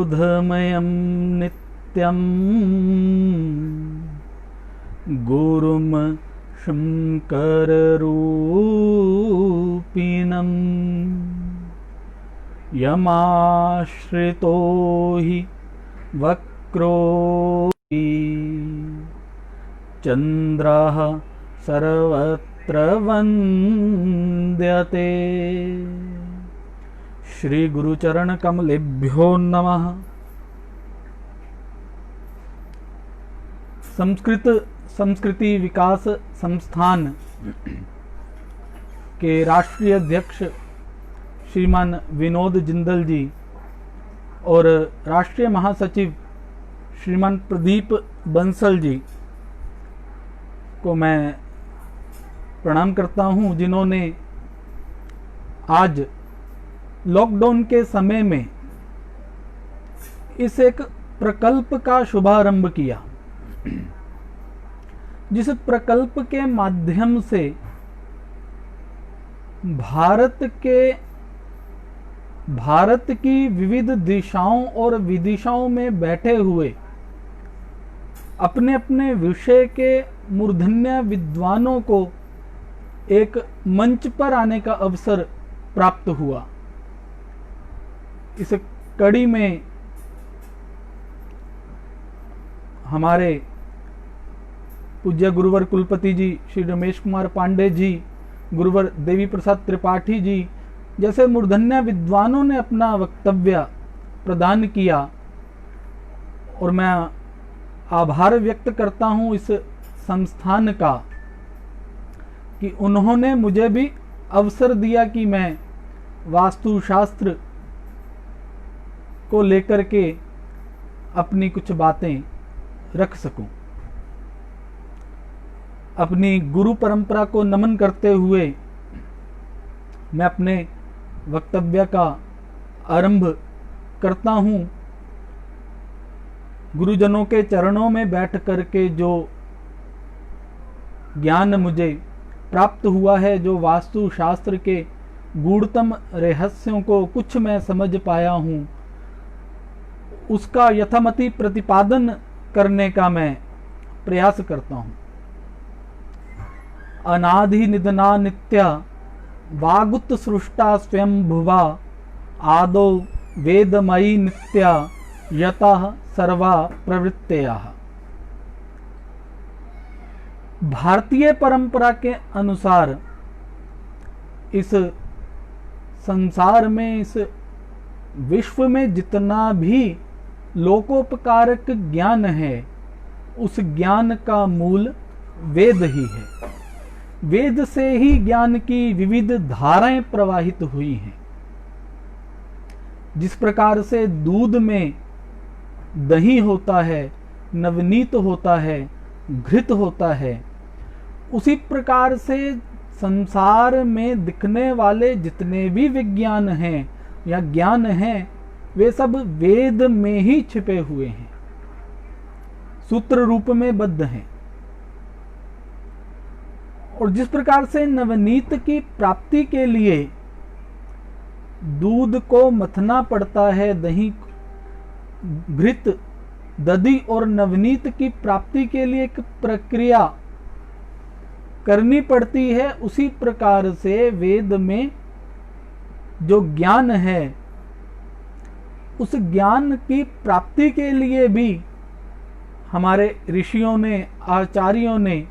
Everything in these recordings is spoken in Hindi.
बोधमयं नित्यं गुरुं शङ्कररूपिणं यमाश्रितो हि वक्रो चन्द्रः सर्वत्र वन्द्यते। श्री गुरुचरण कमलेभ्यो नमः। संस्कृति विकास संस्थान के राष्ट्रीय अध्यक्ष श्रीमान विनोद जिंदल जी और राष्ट्रीय महासचिव श्रीमान प्रदीप बंसल जी को मैं प्रणाम करता हूं, जिन्होंने आज लॉकडाउन के समय में इस एक प्रकल्प का शुभारंभ किया, जिस प्रकल्प के माध्यम से भारत की विविध दिशाओं और विदिशाओं में बैठे हुए अपने अपने विषय के मूर्धन्य विद्वानों को एक मंच पर आने का अवसर प्राप्त हुआ। इस कड़ी में हमारे पूज्य गुरुवर कुलपति जी श्री रमेश कुमार पांडे जी, गुरुवर देवी प्रसाद त्रिपाठी जी जैसे मूर्धन्य विद्वानों ने अपना वक्तव्य प्रदान किया और मैं आभार व्यक्त करता हूं इस संस्थान का कि उन्होंने मुझे भी अवसर दिया कि मैं वास्तुशास्त्र को लेकर के अपनी कुछ बातें रख सकूं। अपनी गुरु परंपरा को नमन करते हुए मैं अपने वक्तव्य का आरंभ करता हूं। गुरुजनों के चरणों में बैठ करके जो ज्ञान मुझे प्राप्त हुआ है, जो वास्तुशास्त्र के गूढ़तम रहस्यों को कुछ मैं समझ पाया हूं, उसका यथामति प्रतिपादन करने का मैं प्रयास करता हूं। अनादि निधना नित्या वागुत सृष्टा स्वयं भुवा आदो वेदमयी नित्या यतः सर्वा प्रवृत्तयः। भारतीय परंपरा के अनुसार इस संसार में, इस विश्व में जितना भी लोकोपकारक ज्ञान है, उस ज्ञान का मूल वेद ही है। वेद से ही ज्ञान की विविध धाराएं प्रवाहित हुई हैं। जिस प्रकार से दूध में दही होता है, नवनीत होता है, घृत होता है, उसी प्रकार से संसार में दिखने वाले जितने भी विज्ञान हैं या ज्ञान हैं, वे सब वेद में ही छिपे हुए हैं, सूत्र रूप में बद्ध हैं। और जिस प्रकार से नवनीत की प्राप्ति के लिए दूध को मथना पड़ता है, दही, घृत, दधि और नवनीत की प्राप्ति के लिए एक प्रक्रिया करनी पड़ती है, उसी प्रकार से वेद में जो ज्ञान है, उस ज्ञान की प्राप्ति के लिए भी हमारे ऋषियों ने, आचार्यों ने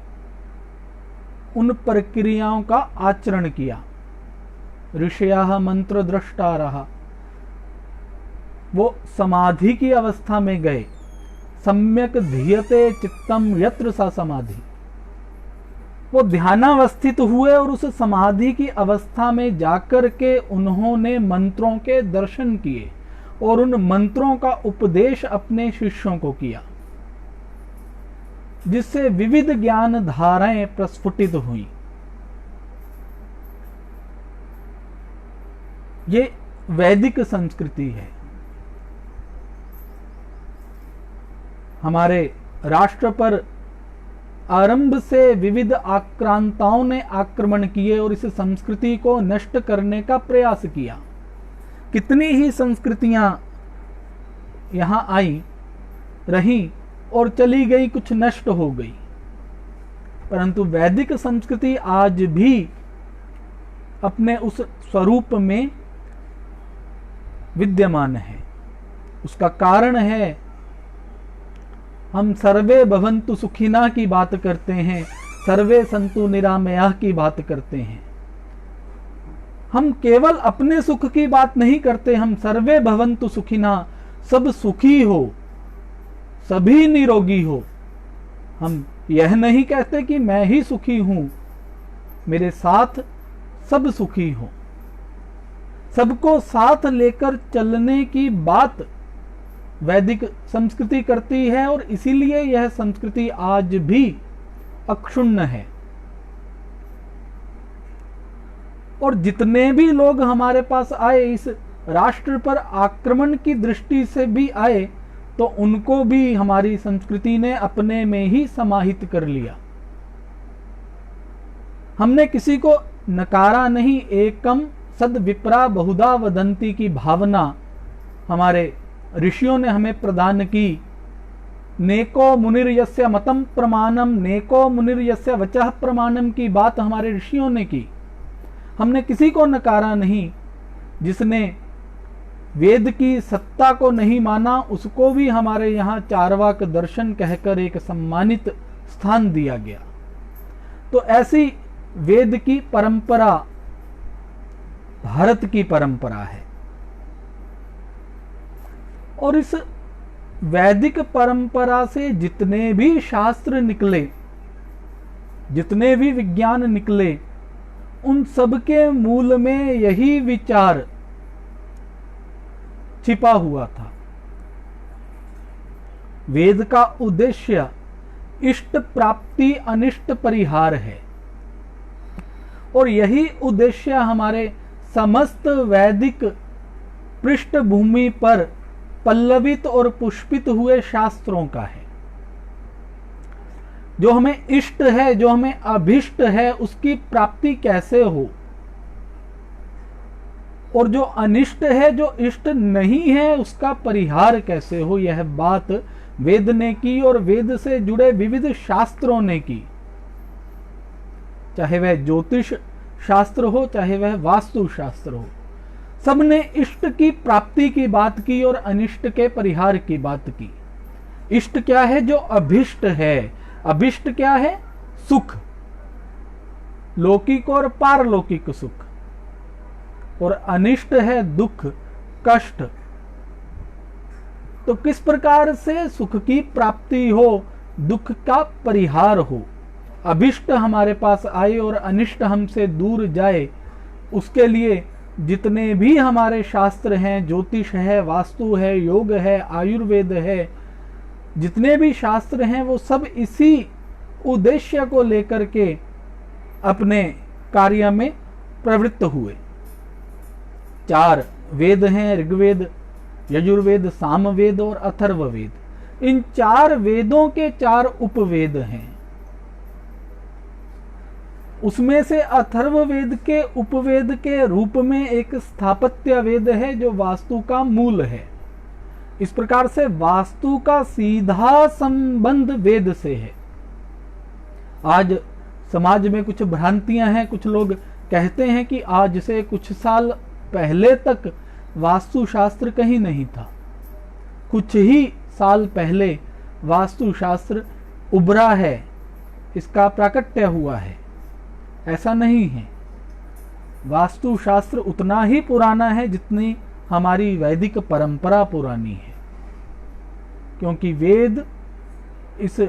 उन प्रक्रियाओं का आचरण किया। ऋषयः मंत्र द्रष्टारः, वो समाधि की अवस्था में गए। सम्यक धीयते चित्तम यत्र सा समाधि, वो ध्यानावस्थित हुए और उस समाधि की अवस्था में जाकर के उन्होंने मंत्रों के दर्शन किए और उन मंत्रों का उपदेश अपने शिष्यों को किया, जिससे विविध ज्ञान धाराएं प्रस्फुटित हुई। ये वैदिक संस्कृति है। हमारे राष्ट्र पर आरंभ से विविध आक्रांताओं ने आक्रमण किए और इस संस्कृति को नष्ट करने का प्रयास किया। कितनी ही संस्कृतियां यहाँ आई, रही और चली गई, कुछ नष्ट हो गई। परंतु वैदिक संस्कृति आज भी अपने उस स्वरूप में विद्यमान है। उसका कारण है, हम सर्वे भवन्तु सुखिना की बात करते हैं, सर्वे संतु निरामया की बात करते हैं। हम केवल अपने सुख की बात नहीं करते, हम सर्वे भवन्तु सुखिना, सब सुखी हो, सभी निरोगी हो। हम यह नहीं कहते कि मैं ही सुखी हूं, मेरे साथ सब सुखी हो। सबको साथ लेकर चलने की बात वैदिक संस्कृति करती है और इसीलिए यह संस्कृति आज भी अक्षुण्ण है। और जितने भी लोग हमारे पास आए, इस राष्ट्र पर आक्रमण की दृष्टि से भी आए, तो उनको भी हमारी संस्कृति ने अपने में ही समाहित कर लिया। हमने किसी को नकारा नहीं। एकम सद विप्रा बहुधा वदंती की भावना हमारे ऋषियों ने हमें प्रदान की। नेको मुनिर्यस्य मतम प्रमाणम, नेको मुनिर्यस्य वचः प्रमाणम की बात हमारे ऋषियों ने की। हमने किसी को नकारा नहीं। जिसने वेद की सत्ता को नहीं माना, उसको भी हमारे यहाँ चारवाक दर्शन कहकर एक सम्मानित स्थान दिया गया। तो ऐसी वेद की परंपरा भारत की परंपरा है। और इस वैदिक परंपरा से जितने भी शास्त्र निकले, जितने भी विज्ञान निकले, उन सब के मूल में यही विचार छिपा हुआ था। वेद का उद्देश्य इष्ट प्राप्ति अनिष्ट परिहार है और यही उद्देश्य हमारे समस्त वैदिक पृष्ठभूमि पर पल्लवित और पुष्पित हुए शास्त्रों का है। जो हमें इष्ट है, जो हमें अभिष्ट है, उसकी प्राप्ति कैसे हो, और जो अनिष्ट है, जो इष्ट नहीं है, उसका परिहार कैसे हो, यह बात वेद ने की और वेद से जुड़े विविध शास्त्रों ने की। चाहे वह ज्योतिष शास्त्र हो, चाहे वह वास्तु शास्त्र हो, सबने इष्ट की प्राप्ति की बात की और अनिष्ट के परिहार की बात की। इष्ट क्या है? जो अभिष्ट है। अभिष्ट क्या है? सुख, लौकिक और पारलौकिक सुख। और अनिष्ट है दुख, कष्ट। तो किस प्रकार से सुख की प्राप्ति हो, दुख का परिहार हो, अभिष्ट हमारे पास आए और अनिष्ट हमसे दूर जाए, उसके लिए जितने भी हमारे शास्त्र हैं, ज्योतिष है, वास्तु है, योग है, आयुर्वेद है, जितने भी शास्त्र हैं, वो सब इसी उद्देश्य को लेकर के अपने कार्य में प्रवृत्त हुए। 4 वेद हैं, ऋग्वेद, यजुर्वेद, सामवेद और अथर्ववेद। इन 4 वेदों के 4 उपवेद हैं। उसमें से अथर्ववेद के उपवेद के रूप में एक स्थापत्य वेद है जो वास्तु का मूल है। इस प्रकार से वास्तु का सीधा संबंध वेद से है। आज समाज में कुछ भ्रांतियां हैं। कुछ लोग कहते हैं कि आज से कुछ साल पहले तक वास्तुशास्त्र कहीं नहीं था, कुछ ही साल पहले वास्तुशास्त्र उभरा है, इसका प्राकट्य हुआ है। ऐसा नहीं है। वास्तुशास्त्र उतना ही पुराना है जितनी हमारी वैदिक परंपरा पुरानी है, क्योंकि वेद इस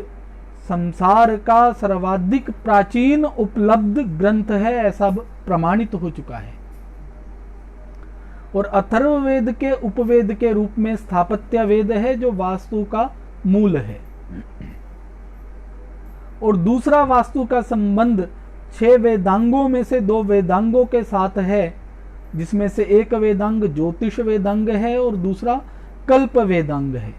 संसार का सर्वाधिक प्राचीन उपलब्ध ग्रंथ है, ऐसा प्रमाणित हो चुका है। और अथर्ववेद के उपवेद के रूप में स्थापत्य वेद है जो वास्तु का मूल है। और दूसरा वास्तु का संबंध 6 वेदांगों में से 2 वेदांगों के साथ है, जिसमें से एक वेदांग ज्योतिष वेदांग है और दूसरा कल्प वेदांग है।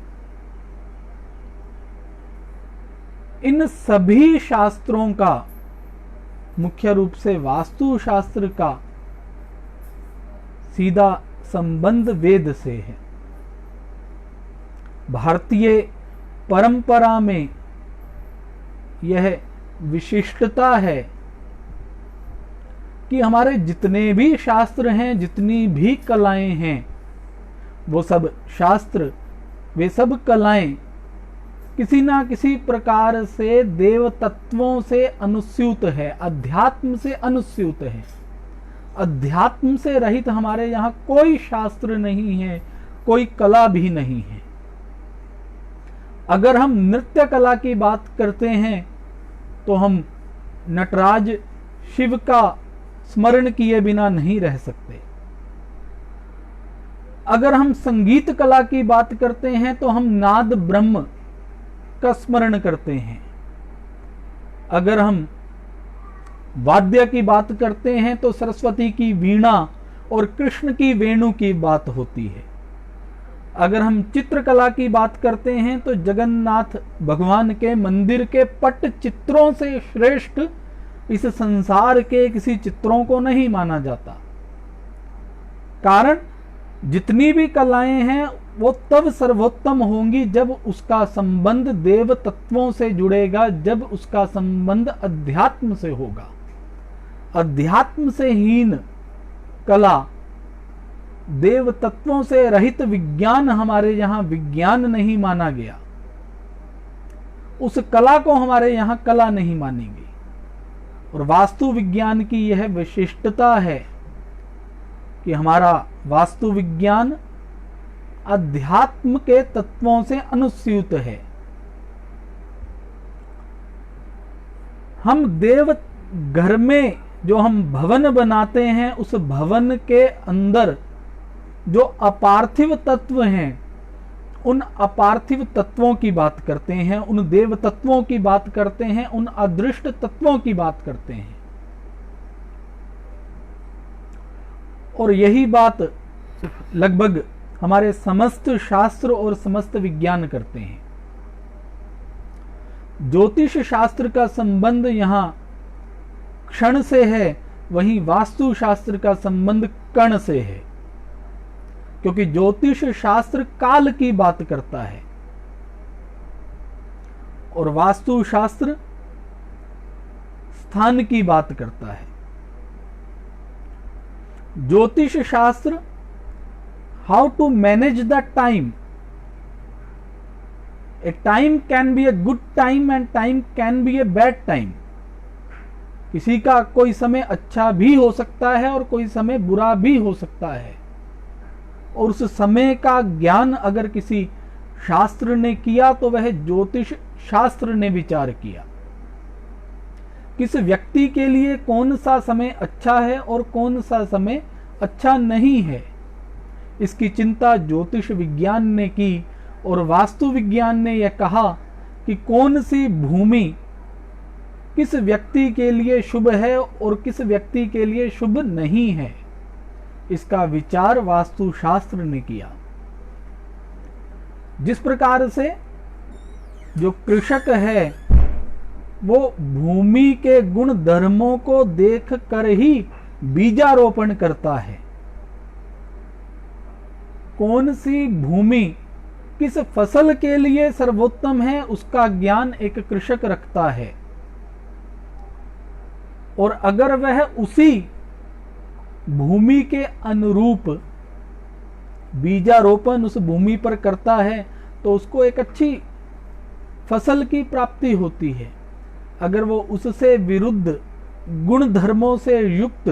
इन सभी शास्त्रों का मुख्य रूप से वास्तु शास्त्र का सीधा संबंध वेद से है। भारतीय परंपरा में यह विशिष्टता है कि हमारे जितने भी शास्त्र हैं, जितनी भी कलाएं हैं, वो सब शास्त्र, वे सब कलाएं किसी ना किसी प्रकार से देव तत्वों से अनुस्यूत है, अध्यात्म से अनुस्यूत है। अध्यात्म से रहित हमारे यहाँ कोई शास्त्र नहीं है, कोई कला भी नहीं है। अगर हम नृत्य कला की बात करते हैं तो हम नटराज शिव का स्मरण किए बिना नहीं रह सकते। अगर हम संगीत कला की बात करते हैं तो हम नाद ब्रह्म का स्मरण करते हैं। अगर हम वाद्य की बात करते हैं तो सरस्वती की वीणा और कृष्ण की वेणु की बात होती है। अगर हम चित्रकला की बात करते हैं तो जगन्नाथ भगवान के मंदिर के पट चित्रों से श्रेष्ठ इस संसार के किसी चित्रों को नहीं माना जाता। कारण जितनी भी कलाएं हैं वो तब सर्वोत्तम होंगी जब उसका संबंध देव तत्वों से जुड़ेगा, जब उसका संबंध अध्यात्म से होगा। अध्यात्म से हीन कला, देव तत्वों से रहित विज्ञान हमारे यहां विज्ञान नहीं माना गया। उस कला को हमारे यहां कला नहीं मानी गई। और वास्तु विज्ञान की यह विशिष्टता है कि हमारा वास्तु विज्ञान अध्यात्म के तत्वों से अनुस्यूत है। हम देव घर में जो हम भवन बनाते हैं, उस भवन के अंदर जो अपार्थिव तत्व हैं, उन अपार्थिव तत्वों की बात करते हैं, उन देव तत्वों की बात करते हैं, उन अदृष्ट तत्वों की बात करते हैं। और यही बात लगभग हमारे समस्त शास्त्र और समस्त विज्ञान करते हैं। ज्योतिष शास्त्र का संबंध यहां क्षण से है, वहीं वास्तु शास्त्र का संबंध कण से है, क्योंकि ज्योतिष शास्त्र काल की बात करता है और वास्तु शास्त्र स्थान की बात करता है। ज्योतिष शास्त्र how to manage the time. A time can be a good time and time can be a bad time. किसी का कोई समय अच्छा भी हो सकता है और कोई समय बुरा भी हो सकता है। और उस समय का ज्ञान अगर किसी शास्त्र ने किया तो वह ज्योतिष शास्त्र ने विचार किया। किस व्यक्ति के लिए कौन सा समय अच्छा है और कौन सा समय अच्छा नहीं है, इसकी चिंता ज्योतिष विज्ञान ने की। और वास्तु विज्ञान ने यह कहा कि कौन सी भूमि किस व्यक्ति के लिए शुभ है और किस व्यक्ति के लिए शुभ नहीं है, इसका विचार वास्तुशास्त्र ने किया। जिस प्रकार से जो कृषक है वो भूमि के गुण धर्मों को देख कर ही बीजारोपण करता है। कौन सी भूमि किस फसल के लिए सर्वोत्तम है, उसका ज्ञान एक कृषक रखता है। और अगर वह उसी भूमि के अनुरूप बीजारोपण उस भूमि पर करता है तो उसको एक अच्छी फसल की प्राप्ति होती है। अगर वो उससे विरुद्ध गुण धर्मों से युक्त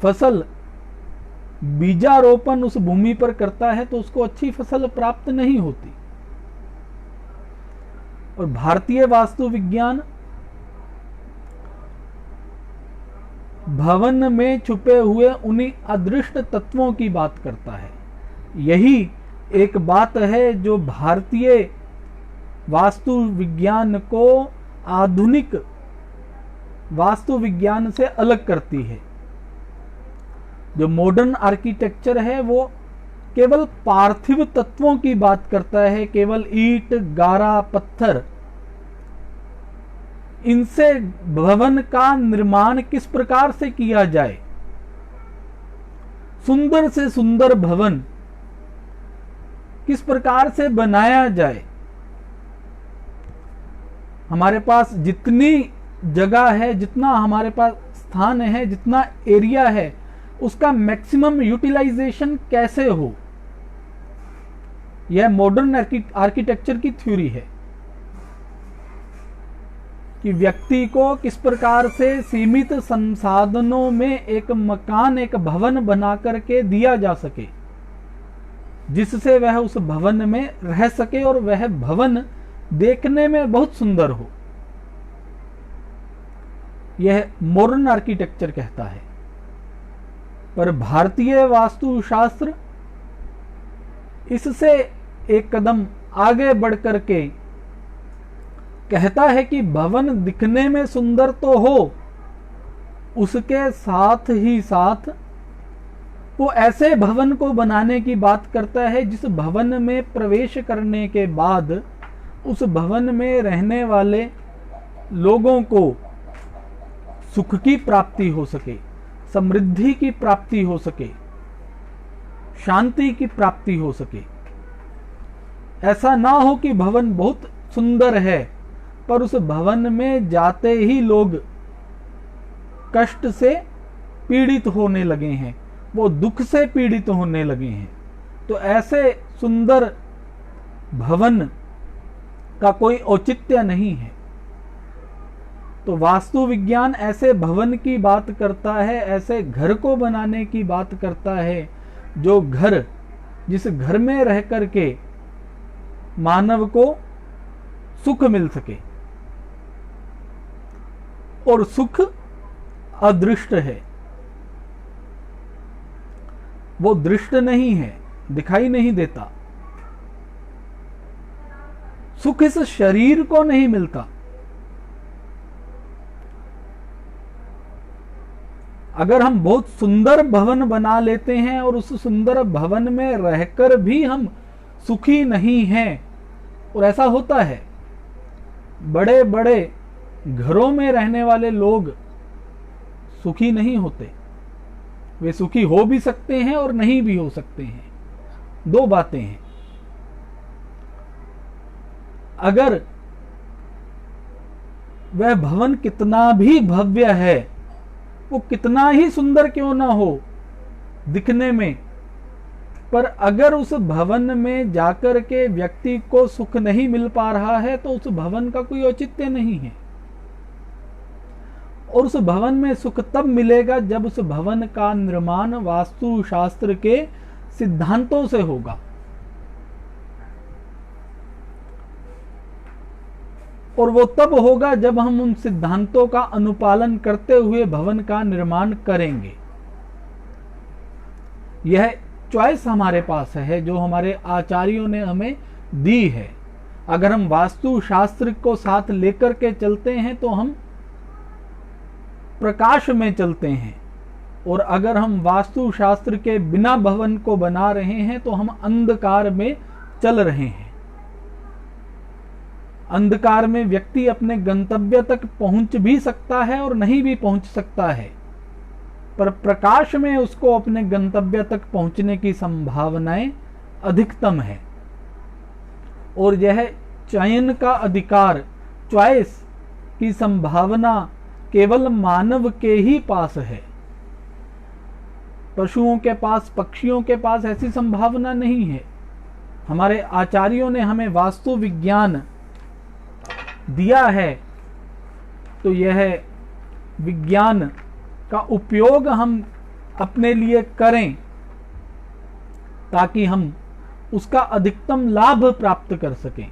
फसल बीजारोपण उस भूमि पर करता है तो उसको अच्छी फसल प्राप्त नहीं होती। और भारतीय वास्तु विज्ञान भवन में छुपे हुए उन्हीं अदृष्ट तत्वों की बात करता है। यही एक बात है जो भारतीय वास्तु विज्ञान को आधुनिक वास्तु विज्ञान से अलग करती है। जो मॉडर्न आर्किटेक्चर है वो केवल पार्थिव तत्वों की बात करता है, केवल ईंट, गारा, पत्थर, इनसे भवन का निर्माण किस प्रकार से किया जाए। सुंदर से सुंदर भवन किस प्रकार से बनाया जाए। हमारे पास जितनी जगह है, जितना हमारे पास स्थान है, जितना एरिया है, उसका मैक्सिमम यूटिलाइजेशन कैसे हो, यह मॉडर्न आर्किटेक्चर की थ्योरी है कि व्यक्ति को किस प्रकार से सीमित संसाधनों में एक मकान, एक भवन बना करके दिया जा सके, जिससे वह उस भवन में रह सके और वह भवन देखने में बहुत सुंदर हो। यह मॉडर्न आर्किटेक्चर कहता है। पर भारतीय वास्तुशास्त्र इससे एक कदम आगे बढ़ करके कहता है कि भवन दिखने में सुंदर तो हो, उसके साथ ही साथ वो ऐसे भवन को बनाने की बात करता है जिस भवन में प्रवेश करने के बाद उस भवन में रहने वाले लोगों को सुख की प्राप्ति हो सके, समृद्धि की प्राप्ति हो सके, शांति की प्राप्ति हो सके। ऐसा ना हो कि भवन बहुत सुंदर है पर उस भवन में जाते ही लोग कष्ट से पीड़ित होने लगे हैं, वो दुख से पीड़ित होने लगे हैं। तो ऐसे सुंदर भवन का कोई औचित्य नहीं है। तो वास्तु विज्ञान ऐसे भवन की बात करता है, ऐसे घर को बनाने की बात करता है, जो घर, जिस घर में रह करके मानव को सुख मिल सके। और सुख अदृष्ट है, वो दृष्ट नहीं है, दिखाई नहीं देता। सुख इस शरीर को नहीं मिलता। अगर हम बहुत सुंदर भवन बना लेते हैं और उस सुंदर भवन में रहकर भी हम सुखी नहीं हैं, और ऐसा होता है, बड़े बड़े घरों में रहने वाले लोग सुखी नहीं होते। वे सुखी हो भी सकते हैं और नहीं भी हो सकते हैं। दो बातें हैं। अगर वह भवन कितना भी भव्य है, वो कितना ही सुंदर क्यों ना हो दिखने में, पर अगर उस भवन में जाकर के व्यक्ति को सुख नहीं मिल पा रहा है तो उस भवन का कोई औचित्य नहीं है। और उस भवन में सुख तब मिलेगा जब उस भवन का निर्माण वास्तुशास्त्र के सिद्धांतों से होगा। और वो तब होगा जब हम उन सिद्धांतों का अनुपालन करते हुए भवन का निर्माण करेंगे। यह चॉइस हमारे पास है जो हमारे आचार्यों ने हमें दी है। अगर हम वास्तुशास्त्र को साथ लेकर के चलते हैं तो हम प्रकाश में चलते हैं, और अगर हम वास्तुशास्त्र के बिना भवन को बना रहे हैं तो हम अंधकार में चल रहे हैं। अंधकार में व्यक्ति अपने गंतव्य तक पहुंच भी सकता है और नहीं भी पहुंच सकता है, पर प्रकाश में उसको अपने गंतव्य तक पहुंचने की संभावनाएं अधिकतम है। और यह चयन का अधिकार, चॉइस की संभावना केवल मानव के ही पास है। पशुओं के पास, पक्षियों के पास ऐसी संभावना नहीं है। हमारे आचार्यों ने हमें वास्तु विज्ञान दिया है, तो यह विज्ञान का उपयोग हम अपने लिए करें ताकि हम उसका अधिकतम लाभ प्राप्त कर सकें।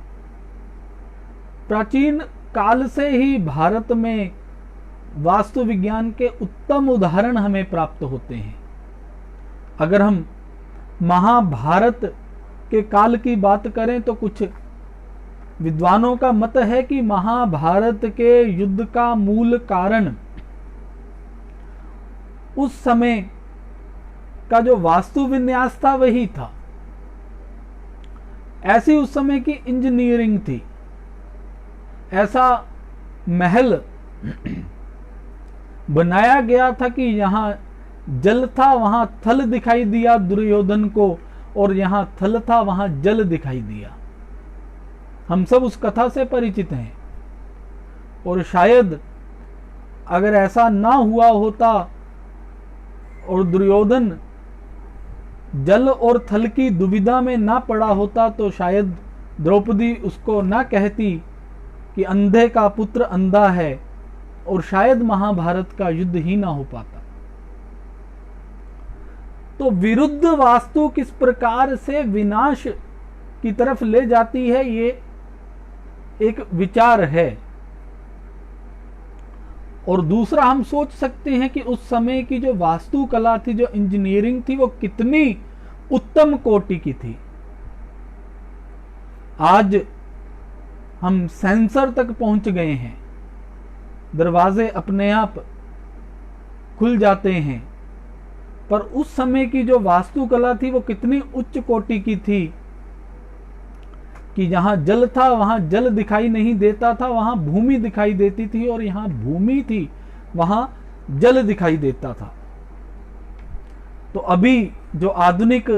प्राचीन काल से ही भारत में वास्तु विज्ञान के उत्तम उदाहरण हमें प्राप्त होते हैं। अगर हम महाभारत के काल की बात करें तो कुछ विद्वानों का मत है कि महाभारत के युद्ध का मूल कारण उस समय का जो वास्तु विन्यास था वही था। ऐसी उस समय की इंजीनियरिंग थी। ऐसा महल बनाया गया था कि यहां जल था, वहां थल दिखाई दिया दुर्योधन को, और यहाँ थल था वहां जल दिखाई दिया। हम सब उस कथा से परिचित हैं। और शायद अगर ऐसा ना हुआ होता और दुर्योधन जल और थल की दुविधा में ना पड़ा होता तो शायद द्रौपदी उसको ना कहती कि अंधे का पुत्र अंधा है, और शायद महाभारत का युद्ध ही ना हो पाता। तो विरुद्ध वास्तु किस प्रकार से विनाश की तरफ ले जाती है, ये एक विचार है। और दूसरा हम सोच सकते हैं कि उस समय की जो वास्तुकला थी, जो इंजीनियरिंग थी, वो कितनी उत्तम कोटि की थी। आज हम सेंसर तक पहुंच गए हैं, दरवाजे अपने आप खुल जाते हैं, पर उस समय की जो वास्तुकला थी वो कितनी उच्च कोटि की थी कि जहां जल था वहां जल दिखाई नहीं देता था, वहां भूमि दिखाई देती थी, और यहां भूमि थी वहां जल दिखाई देता था। तो अभी जो आधुनिक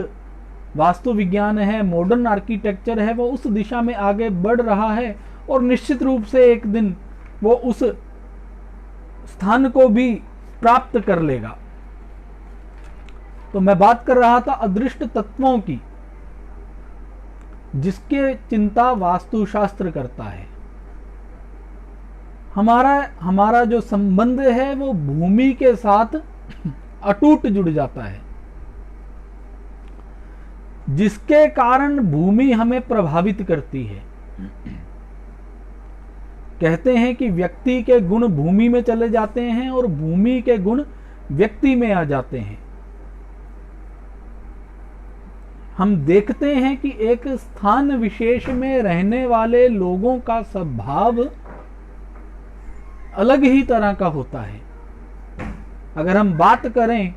वास्तु विज्ञान है, मॉडर्न आर्किटेक्चर है, वो उस दिशा में आगे बढ़ रहा है, और निश्चित रूप से एक दिन वो उस स्थान को भी प्राप्त कर लेगा। तो मैं बात कर रहा था अदृष्ट तत्वों की, जिसके चिंता वास्तुशास्त्र करता है। हमारा जो संबंध है वो भूमि के साथ अटूट जुड़ जाता है, जिसके कारण भूमि हमें प्रभावित करती है। कहते हैं कि व्यक्ति के गुण भूमि में चले जाते हैं और भूमि के गुण व्यक्ति में आ जाते हैं। हम देखते हैं कि एक स्थान विशेष में रहने वाले लोगों का स्वभाव अलग ही तरह का होता है। अगर हम बात करें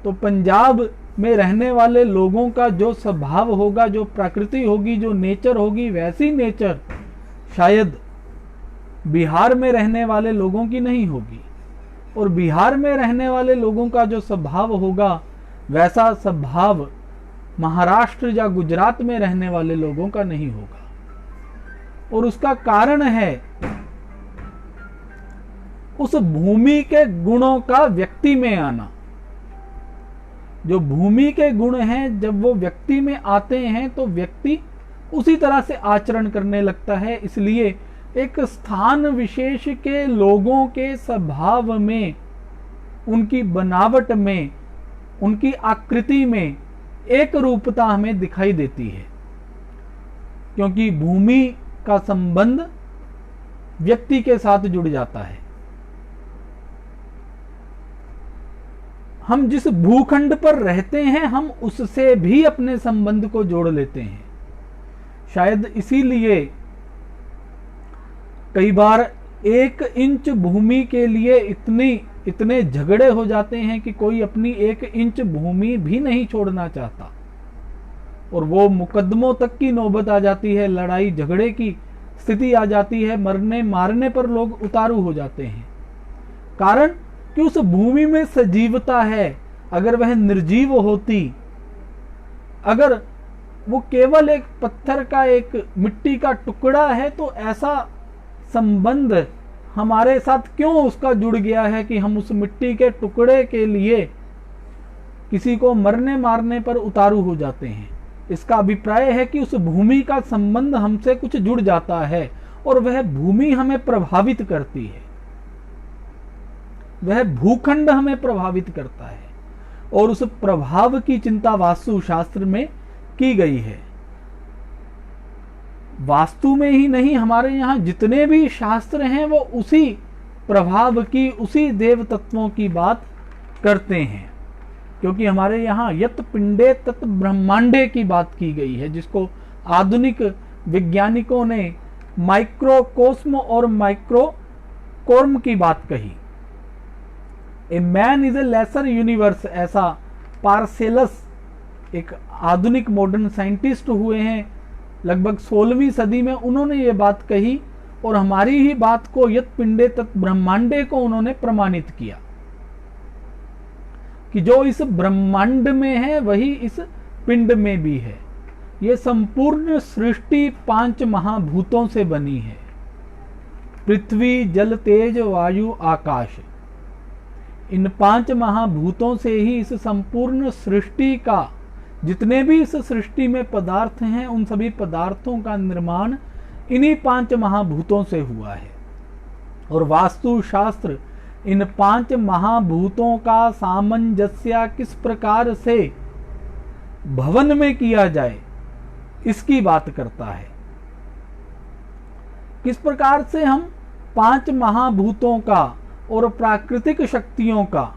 तो पंजाब में रहने वाले लोगों का जो स्वभाव होगा, जो प्रकृति होगी, जो नेचर होगी, वैसी नेचर शायद बिहार में रहने वाले लोगों की नहीं होगी, और बिहार में रहने वाले लोगों का जो स्वभाव होगा वैसा स्वभाव महाराष्ट्र या गुजरात में रहने वाले लोगों का नहीं होगा। और उसका कारण है उस भूमि के गुणों का व्यक्ति में आना। जो भूमि के गुण हैं, जब वो व्यक्ति में आते हैं तो व्यक्ति उसी तरह से आचरण करने लगता है। इसलिए एक स्थान विशेष के लोगों के स्वभाव में, उनकी बनावट में, उनकी आकृति में एक रूपता हमें दिखाई देती है, क्योंकि भूमि का संबंध व्यक्ति के साथ जुड़ जाता है। हम जिस भूखंड पर रहते हैं हम उससे भी अपने संबंध को जोड़ लेते हैं। शायद इसीलिए कई बार 1 इंच भूमि के लिए इतने झगड़े हो जाते हैं कि कोई अपनी 1 इंच भूमि भी नहीं छोड़ना चाहता, और वो मुकदमों तक की नौबत आ जाती है, लड़ाई झगड़े की स्थिति आ जाती है, मरने मारने पर लोग उतारू हो जाते हैं। कारण कि उस भूमि में सजीवता है। अगर वह निर्जीव होती, अगर वो केवल एक पत्थर का, एक मिट्टी का टुकड़ा है, तो ऐसा संबंध हमारे साथ क्यों उसका जुड़ गया है कि हम उस मिट्टी के टुकड़े के लिए किसी को मरने मारने पर उतारू हो जाते हैं। इसका अभिप्राय है कि उस भूमि का संबंध हमसे कुछ जुड़ जाता है, और वह भूमि हमें प्रभावित करती है, वह भूखंड हमें प्रभावित करता है, और उस प्रभाव की चिंता वास्तुशास्त्र में की गई है। वास्तु में ही नहीं, हमारे यहाँ जितने भी शास्त्र हैं वो उसी प्रभाव की, उसी देव तत्वों की बात करते हैं, क्योंकि हमारे यहाँ यत पिंडे तत् ब्रह्मांडे की बात की गई है, जिसको आधुनिक वैज्ञानिकों ने माइक्रोकोस्म और माइक्रोकोर्म की बात कही। A man is a laser universe, ऐसा पार्सेलस एक आधुनिक मॉडर्न साइंटिस्ट हुए हैं लगभग 16वीं सदी में, उन्होंने ये बात कही, और हमारी ही बात को यत पिंडे तत् ब्रह्मांडे को उन्होंने प्रमाणित किया कि जो इस ब्रह्मांड में है वही इस पिंड में भी है। ये संपूर्ण सृष्टि 5 महाभूतों से बनी है। पृथ्वी, जल, तेज, वायु, आकाश, इन 5 महाभूतों से ही इस संपूर्ण सृष्टि का, जितने भी इस सृष्टि में पदार्थ हैं, उन सभी पदार्थों का निर्माण इन्हीं 5 महाभूतों से हुआ है। और वास्तु शास्त्र इन 5 महाभूतों का सामंजस्य किस प्रकार से भवन में किया जाए, इसकी बात करता है। किस प्रकार से हम 5 महाभूतों का और प्राकृतिक शक्तियों का,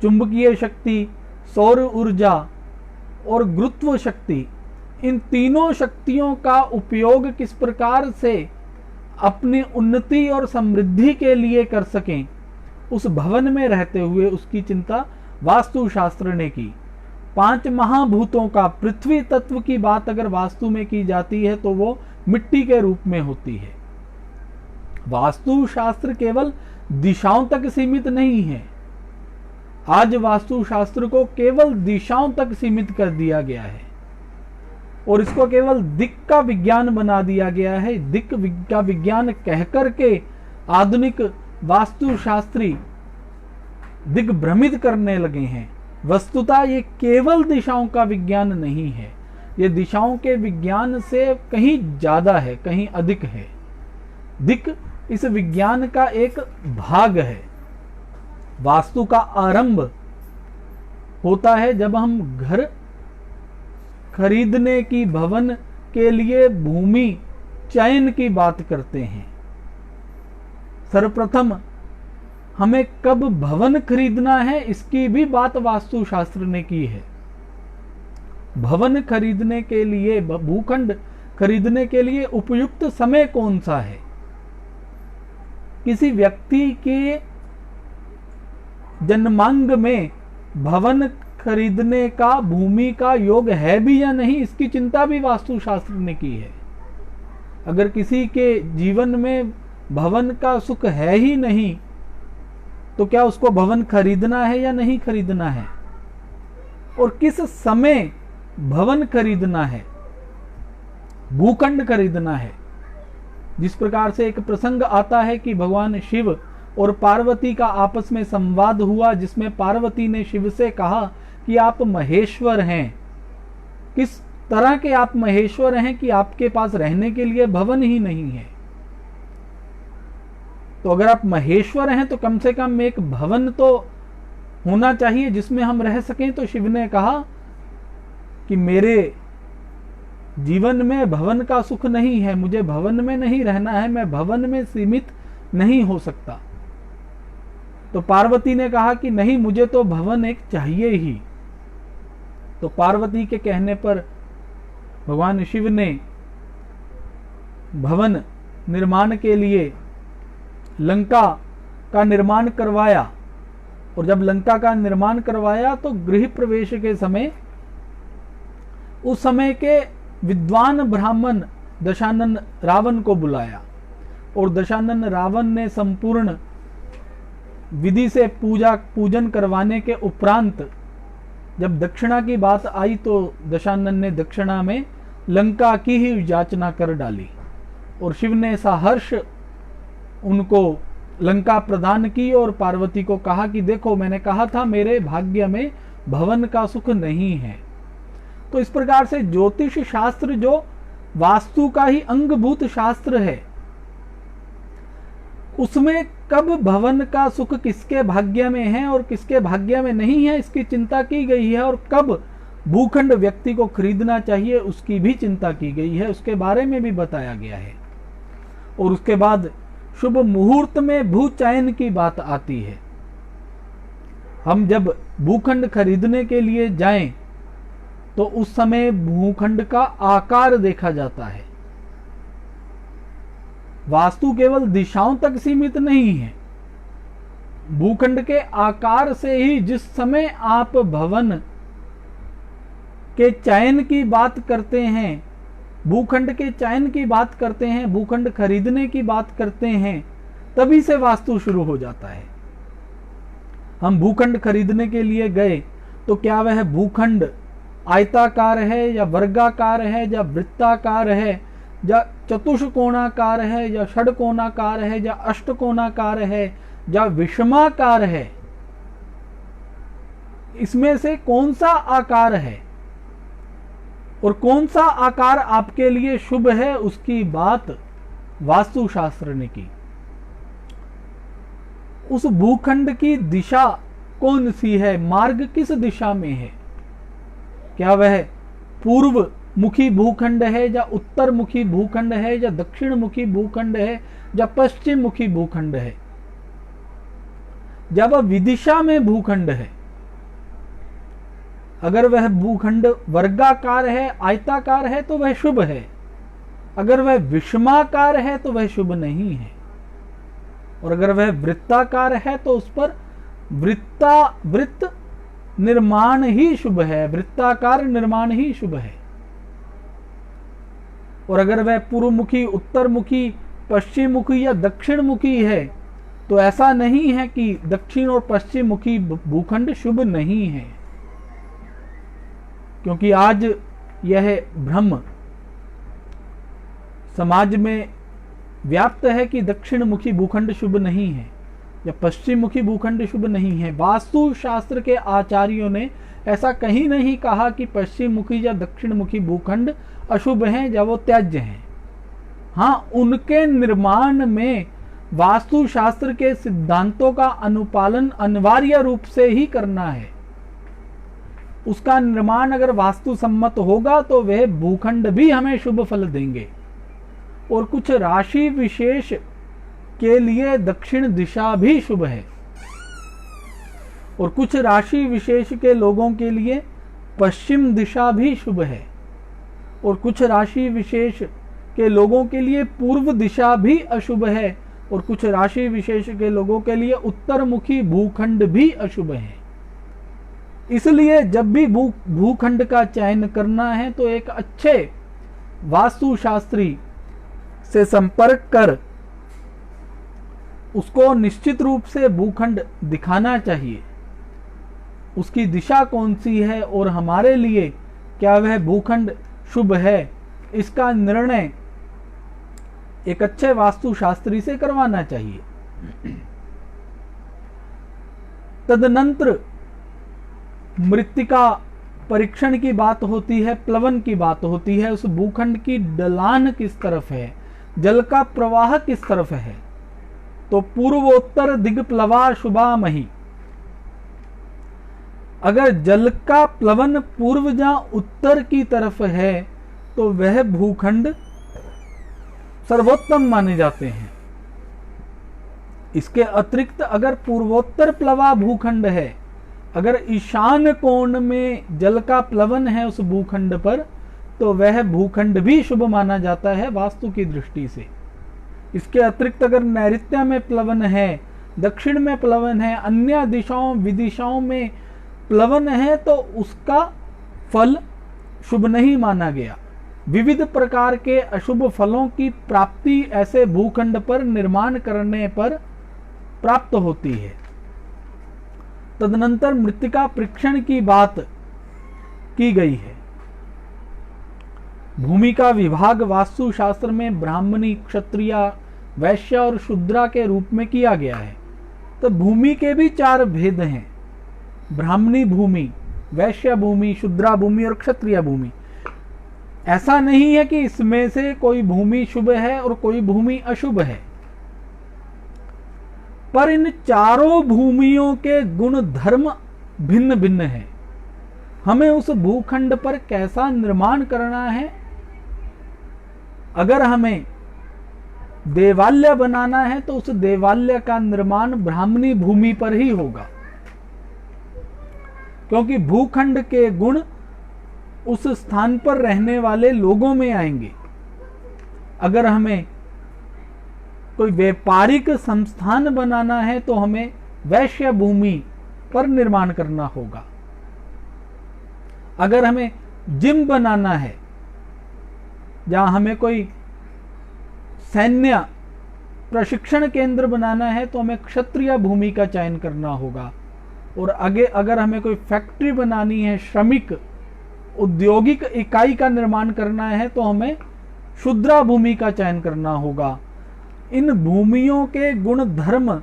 चुंबकीय शक्ति, सौर ऊर्जा और गुरुत्व शक्ति, इन तीनों शक्तियों का उपयोग किस प्रकार से अपनी उन्नति और समृद्धि के लिए कर सकें, उस भवन में रहते हुए उसकी चिंता वास्तुशास्त्र ने की। 5 महाभूतों का, पृथ्वी तत्व की बात अगर वास्तु में की जाती है तो वो मिट्टी के रूप में होती है। वास्तुशास्त्र केवल दिशाओं तक सीमित नहीं है। आज वास्तुशास्त्र को केवल दिशाओं तक सीमित कर दिया गया है और इसको केवल दिक् का विज्ञान बना दिया गया है। दिक् का विज्ञान कहकर के आधुनिक वास्तुशास्त्री दिग्भ्रमित करने लगे हैं। वस्तुतः ये केवल दिशाओं का विज्ञान नहीं है, ये दिशाओं के विज्ञान से कहीं ज्यादा है, कहीं अधिक है। दिक् इस विज्ञान का एक भाग है। वास्तु का आरंभ होता है जब हम घर खरीदने की, भवन के लिए भूमि चयन की बात करते हैं। सर्वप्रथम हमें कब भवन खरीदना है, इसकी भी बात वास्तुशास्त्र ने की है। भवन खरीदने के लिए, भूखंड खरीदने के लिए उपयुक्त समय कौन सा है, किसी व्यक्ति के जन्मांग में भवन खरीदने का, भूमि का योग है भी या नहीं, इसकी चिंता भी वास्तुशास्त्र ने की है। अगर किसी के जीवन में भवन का सुख है ही नहीं तो क्या उसको भवन खरीदना है या नहीं खरीदना है, और किस समय भवन खरीदना है, भूखंड खरीदना है। जिस प्रकार से एक प्रसंग आता है कि भगवान शिव और पार्वती का आपस में संवाद हुआ, जिसमें पार्वती ने शिव से कहा कि आप महेश्वर हैं। किस तरह के आप महेश्वर हैं कि आपके पास रहने के लिए भवन ही नहीं है। तो अगर आप महेश्वर हैं तो कम से कम एक भवन तो होना चाहिए जिसमें हम रह सकें। तो शिव ने कहा कि मेरे जीवन में भवन का सुख नहीं है, मुझे भवन में नहीं रहना है, मैं भवन में सीमित नहीं हो सकता। तो पार्वती ने कहा कि नहीं, मुझे तो भवन एक चाहिए ही। तो पार्वती के कहने पर भगवान शिव ने भवन निर्माण के लिए लंका का निर्माण करवाया, और जब लंका का निर्माण करवाया तो गृह प्रवेश के समय उस समय के विद्वान ब्राह्मण दशानन रावण को बुलाया, और दशानन रावण ने संपूर्ण विधि से पूजन करवाने के उपरांत जब दक्षिणा की बात आई तो दशानन ने दक्षिणा में लंका की ही याचना कर डाली, और शिव ने सहर्ष उनको लंका प्रदान की और पार्वती को कहा कि देखो, मैंने कहा था मेरे भाग्य में भवन का सुख नहीं है। तो इस प्रकार से ज्योतिष शास्त्र जो वास्तु का ही अंगभूत शास्त्र है, उसमें कब भवन का सुख किसके भाग्य में है और किसके भाग्य में नहीं है, इसकी चिंता की गई है। और कब भूखंड व्यक्ति को खरीदना चाहिए, उसकी भी चिंता की गई है, उसके बारे में भी बताया गया है। और उसके बाद शुभ मुहूर्त में भू चयन की बात आती है। हम जब भूखंड खरीदने के लिए जाएं तो उस समय भूखंड का आकार देखा जाता है। वास्तु केवल दिशाओं तक सीमित नहीं है। भूखंड के आकार से ही जिस समय आप भवन के चयन की बात करते हैं, भूखंड के चयन की बात करते हैं, भूखंड खरीदने की बात करते हैं, तभी से वास्तु शुरू हो जाता है। हम भूखंड खरीदने के लिए गए तो क्या वह भूखंड आयताकार है या वर्गाकार है या वृत्ताकार है या चतुष्कोणाकार है या षडकोणाकार है या अष्टकोणाकार है या विषमाकार है, इसमें से कौन सा आकार है और कौन सा आकार आपके लिए शुभ है, उसकी बात वास्तुशास्त्र ने की। उस भूखंड की दिशा कौन सी है, मार्ग किस दिशा में है, क्या वह पूर्व मुखी भूखंड है या उत्तर मुखी भूखंड है या दक्षिण मुखी भूखंड है या पश्चिम मुखी भूखंड है, या वह विदिशा में भूखंड है। अगर वह भूखंड वर्गाकार है, आयताकार है तो वह शुभ है, अगर वह विषमाकार है तो वह शुभ नहीं है, और अगर वह वृत्ताकार है तो उस पर वृत्त निर्माण ही शुभ है, वृत्ताकार निर्माण ही शुभ है। और अगर वह पूर्वमुखी, उत्तरमुखी, पश्चिम मुखी या दक्षिण मुखी है तो ऐसा नहीं है कि दक्षिण और पश्चिम मुखी भूखंड शुभ नहीं है, क्योंकि आज यह भ्रम समाज में व्याप्त है कि दक्षिण मुखी भूखंड शुभ नहीं है या पश्चिम मुखी भूखंड शुभ नहीं है। वास्तु शास्त्र के आचार्यों ने ऐसा कहीं नहीं कहा कि पश्चिम मुखी या दक्षिण मुखी भूखंड अशुभ हैं या वो त्याज्य हैं। हाँ, उनके निर्माण में वास्तु शास्त्र के सिद्धांतों का अनुपालन अनिवार्य रूप से ही करना है। उसका निर्माण अगर वास्तु सम्मत होगा तो वह भूखंड भी हमें शुभ फल देंगे। और कुछ राशि विशेष के लिए दक्षिण दिशा भी शुभ है और कुछ राशि विशेष के लोगों के लिए पश्चिम दिशा भी शुभ है और कुछ राशि विशेष के लोगों के लिए पूर्व दिशा भी अशुभ है और कुछ राशि विशेष के लोगों के लिए उत्तरमुखी भूखंड भी अशुभ है। इसलिए जब भी भूखंड का चयन करना है तो एक अच्छे वास्तुशास्त्री से संपर्क कर उसको निश्चित रूप से भूखंड दिखाना चाहिए, उसकी दिशा कौन सी है और हमारे लिए क्या वह भूखंड शुभ है, इसका निर्णय एक अच्छे वास्तुशास्त्री से करवाना चाहिए। तदनंतर मृत्तिका परीक्षण की बात होती है, प्लवन की बात होती है। उस भूखंड की ढलान किस तरफ है, जल का प्रवाह किस तरफ है, तो पूर्वोत्तर दिग्प्लवा शुभामहि। अगर जल का प्लवन पूर्व या उत्तर की तरफ है तो वह भूखंड सर्वोत्तम माने जाते हैं। इसके अतिरिक्त अगर पूर्वोत्तर प्लवा भूखंड है, अगर ईशान कोण में जल का प्लवन है उस भूखंड पर, तो वह भूखंड भी शुभ माना जाता है वास्तु की दृष्टि से। इसके अतिरिक्त अगर नैऋत्य में प्लवन है, दक्षिण में प्लवन है, अन्य दिशाओं विदिशाओं में प्लवन है तो उसका फल शुभ नहीं माना गया। विविध प्रकार के अशुभ फलों की प्राप्ति ऐसे भूखंड पर निर्माण करने पर प्राप्त होती है। तदनंतर मृत्तिका परीक्षण की बात की गई है। भूमि का विभाग वास्तुशास्त्र में ब्राह्मणी, क्षत्रिय, वैश्य और शूद्रा के रूप में किया गया है। तो भूमि के भी 4 भेद हैं, ब्राह्मणी भूमि, वैश्य भूमि, शूद्रा भूमि और क्षत्रिय भूमि। ऐसा नहीं है कि इसमें से कोई भूमि शुभ है और कोई भूमि अशुभ है, पर इन चारों भूमियों के गुण धर्म भिन्न भिन्न हैं। हमें उस भूखंड पर कैसा निर्माण करना है, अगर हमें देवालय बनाना है तो उस देवालय का निर्माण ब्राह्मणी भूमि पर ही होगा, क्योंकि भूखंड के गुण उस स्थान पर रहने वाले लोगों में आएंगे। अगर हमें कोई व्यापारिक संस्थान बनाना है तो हमें वैश्य भूमि पर निर्माण करना होगा। अगर हमें जिम बनाना है, जहां हमें कोई सैन्य प्रशिक्षण केंद्र बनाना है तो हमें क्षत्रिय भूमि का चयन करना होगा। और आगे अगर हमें कोई फैक्ट्री बनानी है, श्रमिक औद्योगिक इकाई का निर्माण करना है तो हमें क्षुद्रा भूमि का चयन करना होगा। इन भूमियों के गुण धर्म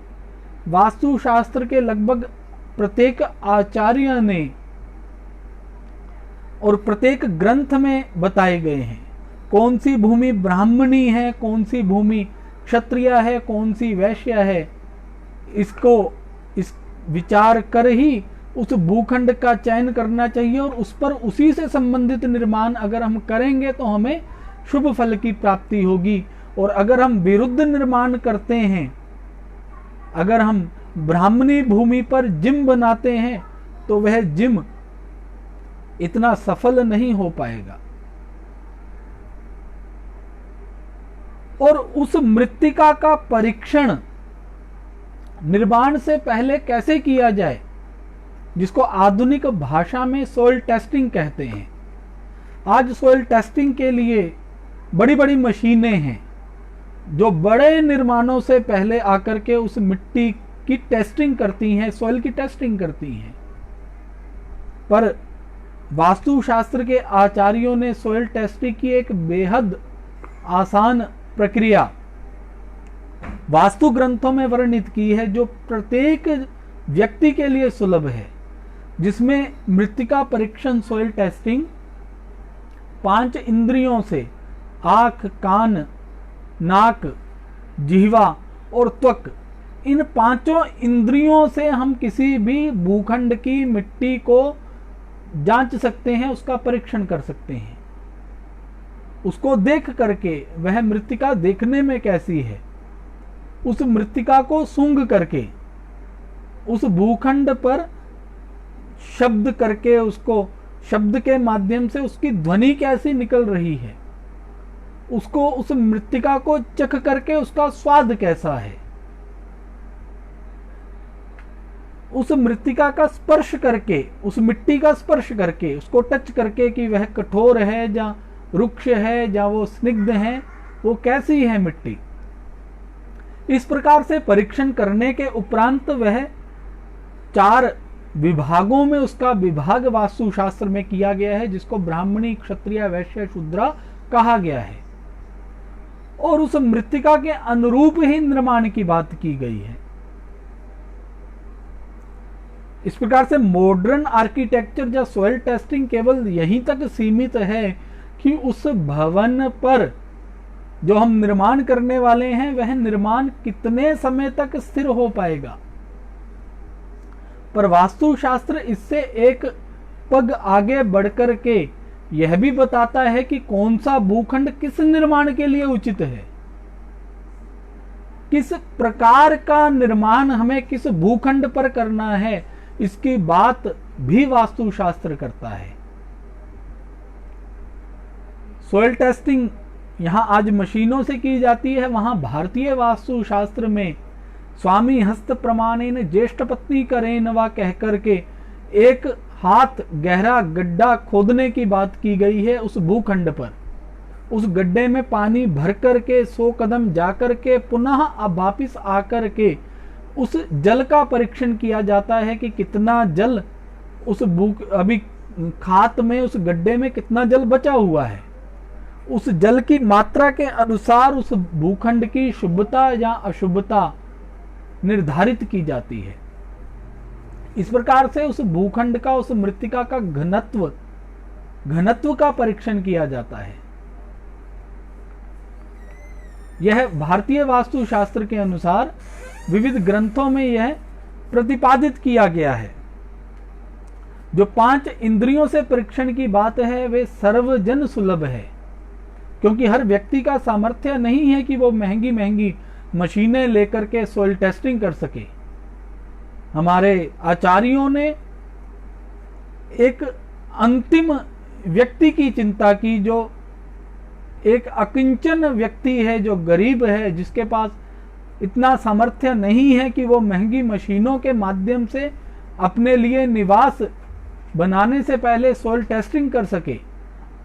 वास्तुशास्त्र के लगभग प्रत्येक आचार्य ने और प्रत्येक ग्रंथ में बताए गए हैं। कौन सी भूमि ब्राह्मणी है, कौन सी भूमि क्षत्रिय है, कौन सी वैश्य है, इस विचार कर ही उस भूखंड का चयन करना चाहिए और उस पर उसी से संबंधित निर्माण अगर हम करेंगे तो हमें शुभ फल की प्राप्ति होगी। और अगर हम विरुद्ध निर्माण करते हैं, अगर हम ब्राह्मणी भूमि पर जिम बनाते हैं तो वह जिम इतना सफल नहीं हो पाएगा। और उस मृत्तिका का परीक्षण निर्माण से पहले कैसे किया जाए, जिसको आधुनिक भाषा में सोइल टेस्टिंग कहते हैं। आज सोइल टेस्टिंग के लिए बड़ी बड़ी मशीनें हैं जो बड़े निर्माणों से पहले आकर के उस मिट्टी की टेस्टिंग करती हैं, सॉइल की टेस्टिंग करती हैं। पर वास्तुशास्त्र के आचार्यों ने सॉइल टेस्टिंग की एक बेहद आसान प्रक्रिया वास्तु ग्रंथों में वर्णित की है, जो प्रत्येक व्यक्ति के लिए सुलभ है, जिसमें मृत्तिका परीक्षण सॉइल टेस्टिंग 5 इंद्रियों से आंख, कान, नाक, जिह्वा और त्वक, इन 5 इंद्रियों से हम किसी भी भूखंड की मिट्टी को जांच सकते हैं, उसका परीक्षण कर सकते हैं। उसको देख करके वह मृत्तिका देखने में कैसी है, उस मृत्तिका को सूंघ करके उस भूखंड पर शब्द करके, उसको शब्द के माध्यम से उसकी ध्वनि कैसी निकल रही है, उसको उस मृत्तिका को चख करके उसका स्वाद कैसा है, उस मृत्तिका का स्पर्श करके, उस मिट्टी का स्पर्श करके, उसको टच करके कि वह कठोर है या रुक्ष है या वो स्निग्ध है, वो कैसी है मिट्टी। इस प्रकार से परीक्षण करने के उपरांत वह 4 विभागों में उसका विभाग वास्तुशास्त्र में किया गया है, जिसको ब्राह्मणी, क्षत्रिय, वैश्य, शूद्र कहा गया है। और उस मृत्तिका के अनुरूप ही निर्माण की बात की गई है। इस प्रकार से मॉडर्न आर्किटेक्चर या सॉइल टेस्टिंग केवल यहीं तक सीमित है कि उस भवन पर जो हम निर्माण करने वाले हैं वह निर्माण कितने समय तक स्थिर हो पाएगा। पर वास्तुशास्त्र इससे एक पग आगे बढ़कर के यह भी बताता है कि कौन सा भूखंड किस निर्माण के लिए उचित है, किस प्रकार का निर्माण हमें किस भूखंड पर करना है, इसकी बात भी वास्तुशास्त्र करता है। सॉइल टेस्टिंग यहां आज मशीनों से की जाती है, वहां भारतीय वास्तुशास्त्र में स्वामी हस्त प्रमाणेन ज्येष्ठ पत्नी करेन वा कह करके एक हाथ गहरा गड्ढा खोदने की बात की गई है उस भूखंड पर। उस गड्ढे में पानी भर करके 100 कदम जाकर के पुनः वापिस आकर के उस जल का परीक्षण किया जाता है कि कितना जल उस अभी खात में, उस गड्ढे में कितना जल बचा हुआ है। उस जल की मात्रा के अनुसार उस भूखंड की शुभता या अशुभता निर्धारित की जाती है। इस प्रकार से उस भूखंड का, उस मृत्तिका का घनत्व का परीक्षण किया जाता है। यह भारतीय वास्तुशास्त्र के अनुसार विविध ग्रंथों में यह प्रतिपादित किया गया है। जो 5 इंद्रियों से परीक्षण की बात है वे सर्वजन सुलभ है, क्योंकि हर व्यक्ति का सामर्थ्य नहीं है कि वो महंगी महंगी मशीनें लेकर के सॉइल टेस्टिंग कर सके। हमारे आचार्यों ने एक अंतिम व्यक्ति की चिंता की, जो एक अकिंचन व्यक्ति है, जो गरीब है, जिसके पास इतना सामर्थ्य नहीं है कि वो महंगी मशीनों के माध्यम से अपने लिए निवास बनाने से पहले सॉइल टेस्टिंग कर सके।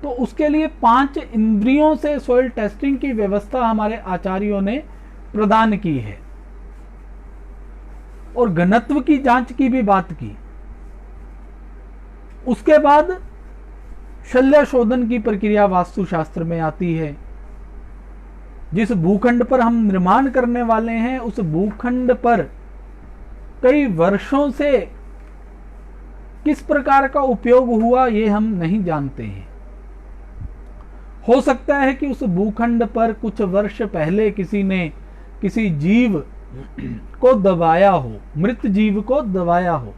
तो उसके लिए 5 इंद्रियों से सॉइल टेस्टिंग की व्यवस्था हमारे आचार्यों ने प्रदान की है और घनत्व की जांच की भी बात की। उसके बाद शल्य शोधन की प्रक्रिया वास्तुशास्त्र में आती है। जिस भूखंड पर हम निर्माण करने वाले हैं उस भूखंड पर कई वर्षों से किस प्रकार का उपयोग हुआ ये हम नहीं जानते हैं। हो सकता है कि उस भूखंड पर कुछ वर्ष पहले किसी ने किसी जीव को दबाया हो, मृत जीव को दबाया हो।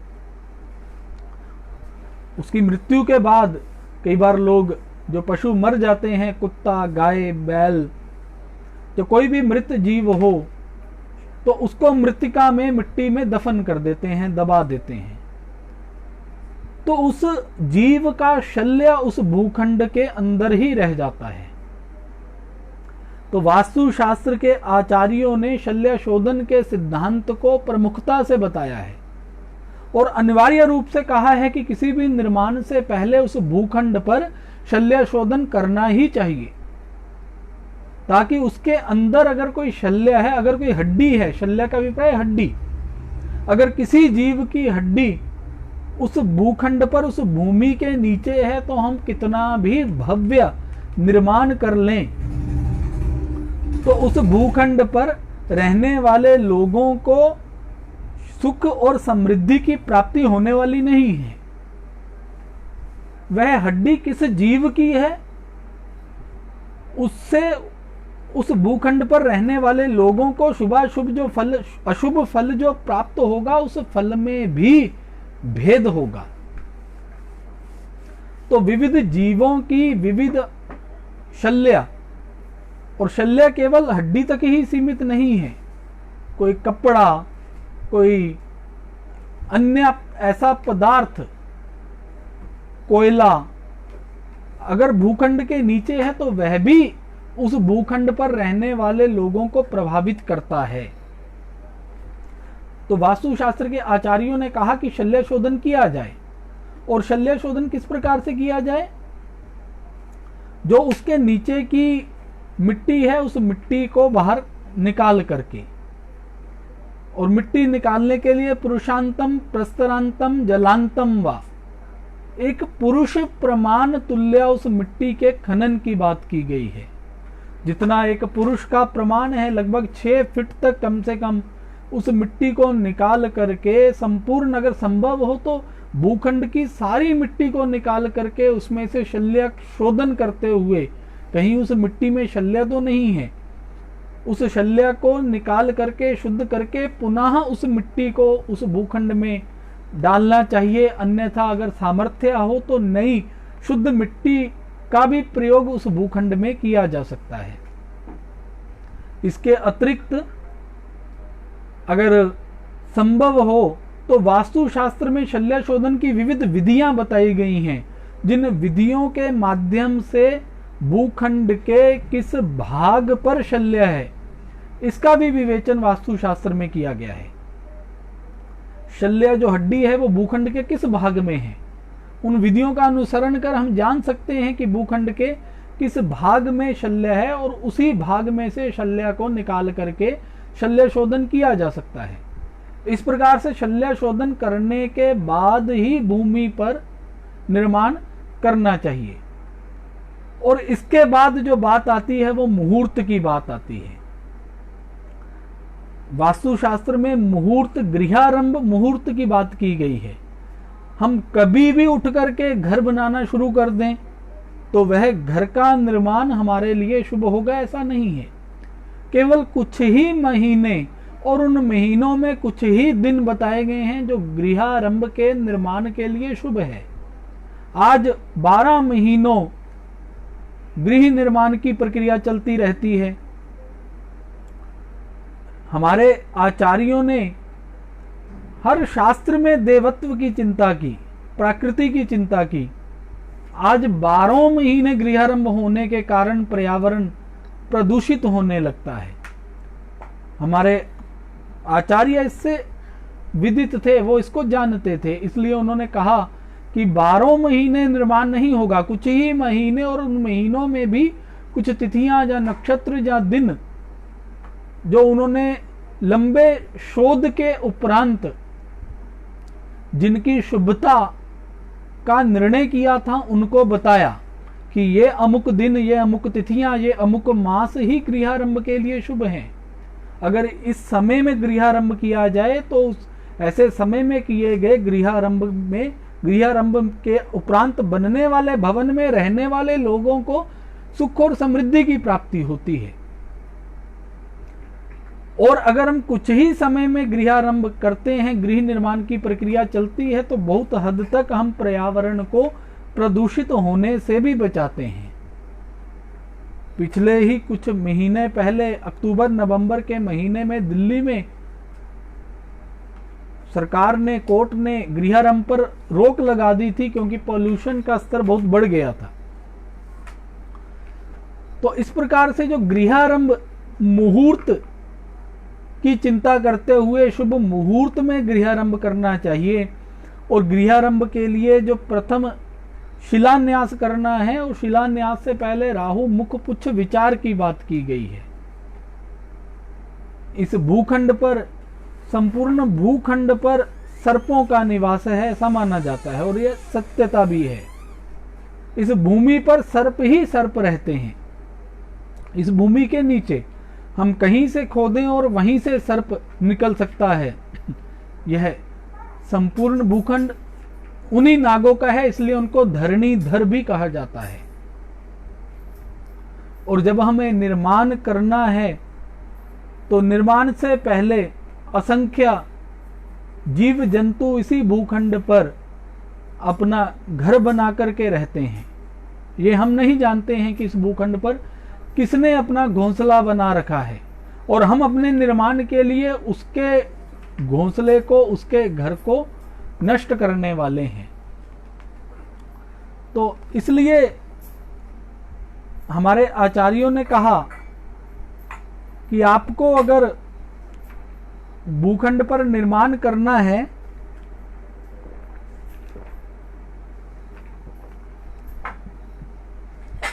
उसकी मृत्यु के बाद कई बार लोग, जो पशु मर जाते हैं, कुत्ता, गाय, बैल, जो कोई भी मृत जीव हो तो उसको मृतिका में, मिट्टी में दफन कर देते हैं, दबा देते हैं। तो उस जीव का शल्य उस भूखंड के अंदर ही रह जाता है। तो वास्तुशास्त्र के आचार्यों ने शल्य शोधन के सिद्धांत को प्रमुखता से बताया है और अनिवार्य रूप से कहा है कि किसी भी निर्माण से पहले उस भूखंड पर शल्य शोधन करना ही चाहिए, ताकि उसके अंदर अगर कोई शल्य है, अगर कोई हड्डी है, शल्य का अभिप्राय हड्डी, अगर किसी जीव की हड्डी उस भूखंड पर, उस भूमि के नीचे है, तो हम कितना भी भव्य निर्माण कर लें तो उस भूखंड पर रहने वाले लोगों को सुख और समृद्धि की प्राप्ति होने वाली नहीं है। वह हड्डी किस जीव की है, उससे उस भूखंड पर रहने वाले लोगों को शुभाशुभ जो फल, अशुभ फल जो प्राप्त होगा, उस फल में भी भेद होगा। तो विविध जीवों की विविध शल्य, और शल्य केवल हड्डी तक ही सीमित नहीं है। कोई कपड़ा, कोई अन्य ऐसा पदार्थ, कोयला अगर भूखंड के नीचे है तो वह भी उस भूखंड पर रहने वाले लोगों को प्रभावित करता है। तो वास्तुशास्त्र के आचार्यों ने कहा कि शल्य शोधन किया जाए। और शल्य शोधन किस प्रकार से किया जाए? जो उसके नीचे की मिट्टी है उस मिट्टी को बाहर निकाल करके, और मिट्टी निकालने के लिए पुरुषांतम, प्रस्तरांतम, जलांतम व एक पुरुष प्रमाण तुल्य उस मिट्टी के खनन की बात की गई है। जितना एक पुरुष का प्रमाण है, लगभग 6 फीट तक कम से कम उस मिट्टी को निकाल करके, संपूर्ण अगर संभव हो तो भूखंड की सारी मिट्टी को निकाल करके उसमें से शल्य शोधन करते हुए, कहीं उस मिट्टी में शल्य तो नहीं है, उस शल्य को निकाल करके शुद्ध करके पुनः उस मिट्टी को उस भूखंड में डालना चाहिए। अन्यथा अगर सामर्थ्य हो तो नई शुद्ध मिट्टी का भी प्रयोग उस भूखंड में किया जा सकता है। इसके अतिरिक्त अगर संभव हो तो वास्तुशास्त्र में शल्य शोधन की विविध विधियां बताई गई हैं, जिन विधियों के माध्यम से भूखंड के किस भाग पर शल्य है इसका भी विवेचन वास्तुशास्त्र में किया गया है। शल्य जो हड्डी है वो भूखंड के किस भाग में है, उन विधियों का अनुसरण कर हम जान सकते हैं कि भूखंड के किस भाग में शल्य है, और उसी भाग में से शल्य को निकाल करके शल्य शोधन किया जा सकता है। इस प्रकार से शल्य शोधन करने के बाद ही भूमि पर निर्माण करना चाहिए। और इसके बाद जो बात आती है वो मुहूर्त की बात आती है। वास्तुशास्त्र में मुहूर्त, गृहारंभ मुहूर्त की बात की गई है। हम कभी भी उठ करके घर बनाना शुरू कर दें तो वह घर का निर्माण हमारे लिए शुभ होगा, ऐसा नहीं है। केवल कुछ ही महीने और उन महीनों में कुछ ही दिन बताए गए हैं जो गृहारंभ के निर्माण के लिए शुभ है। आज 12 महीनों गृह निर्माण की प्रक्रिया चलती रहती है। हमारे आचार्यों ने हर शास्त्र में देवत्व की चिंता की, प्रकृति की चिंता की। आज 12 महीने गृहारंभ होने के कारण पर्यावरण प्रदूषित होने लगता है। हमारे आचार्य इससे विदित थे, वो इसको जानते थे, इसलिए उन्होंने कहा कि 12 महीने निर्माण नहीं होगा, कुछ ही महीने, और उन महीनों में भी कुछ तिथियां या नक्षत्र या दिन जो उन्होंने लंबे शोध के उपरांत जिनकी शुभता का निर्णय किया था उनको बताया। कि ये अमुक दिन, ये अमुक तिथियां, ये अमुक मास ही गृहारंभ के लिए शुभ हैं। अगर इस समय में गृहारंभ किया जाए तो उस ऐसे समय में किए गए गृहारंभ के उपरांत बनने वाले भवन में रहने वाले लोगों को सुख और समृद्धि की प्राप्ति होती है। और अगर हम कुछ ही समय में गृहारंभ करते हैं, गृह निर्माण की प्रक्रिया चलती है, तो बहुत हद तक हम पर्यावरण को प्रदूषित होने से भी बचाते हैं। पिछले ही कुछ महीने पहले अक्टूबर नवंबर के महीने में दिल्ली में सरकार ने, कोर्ट ने गृहारंभ पर रोक लगा दी थी, क्योंकि पॉल्यूशन का स्तर बहुत बढ़ गया था। तो इस प्रकार से जो गृहारंभ मुहूर्त की चिंता करते हुए शुभ मुहूर्त में गृहारंभ करना चाहिए। और गृहारंभ के लिए जो प्रथम शिलान्यास करना है, और शिलान्यास से पहले राहु मुख पुच्छ विचार की बात की गई है। इस भूखंड पर, संपूर्ण भूखंड पर सर्पों का निवास है ऐसा माना जाता है, और यह सत्यता भी है। इस भूमि पर सर्प ही सर्प रहते हैं। इस भूमि के नीचे हम कहीं से खोदें और वहीं से सर्प निकल सकता है। यह संपूर्ण भूखंड उन्हीं नागों का है, इसलिए उनको धरणीधर भी कहा जाता है। और जब हमें निर्माण करना है तो निर्माण से पहले असंख्य जीव जंतु इसी भूखंड पर अपना घर बना करके रहते हैं। ये हम नहीं जानते हैं कि इस भूखंड पर किसने अपना घोंसला बना रखा है, और हम अपने निर्माण के लिए उसके घोंसले को, उसके घर को नष्ट करने वाले हैं। तो इसलिए हमारे आचार्यों ने कहा कि आपको अगर भूखंड पर निर्माण करना है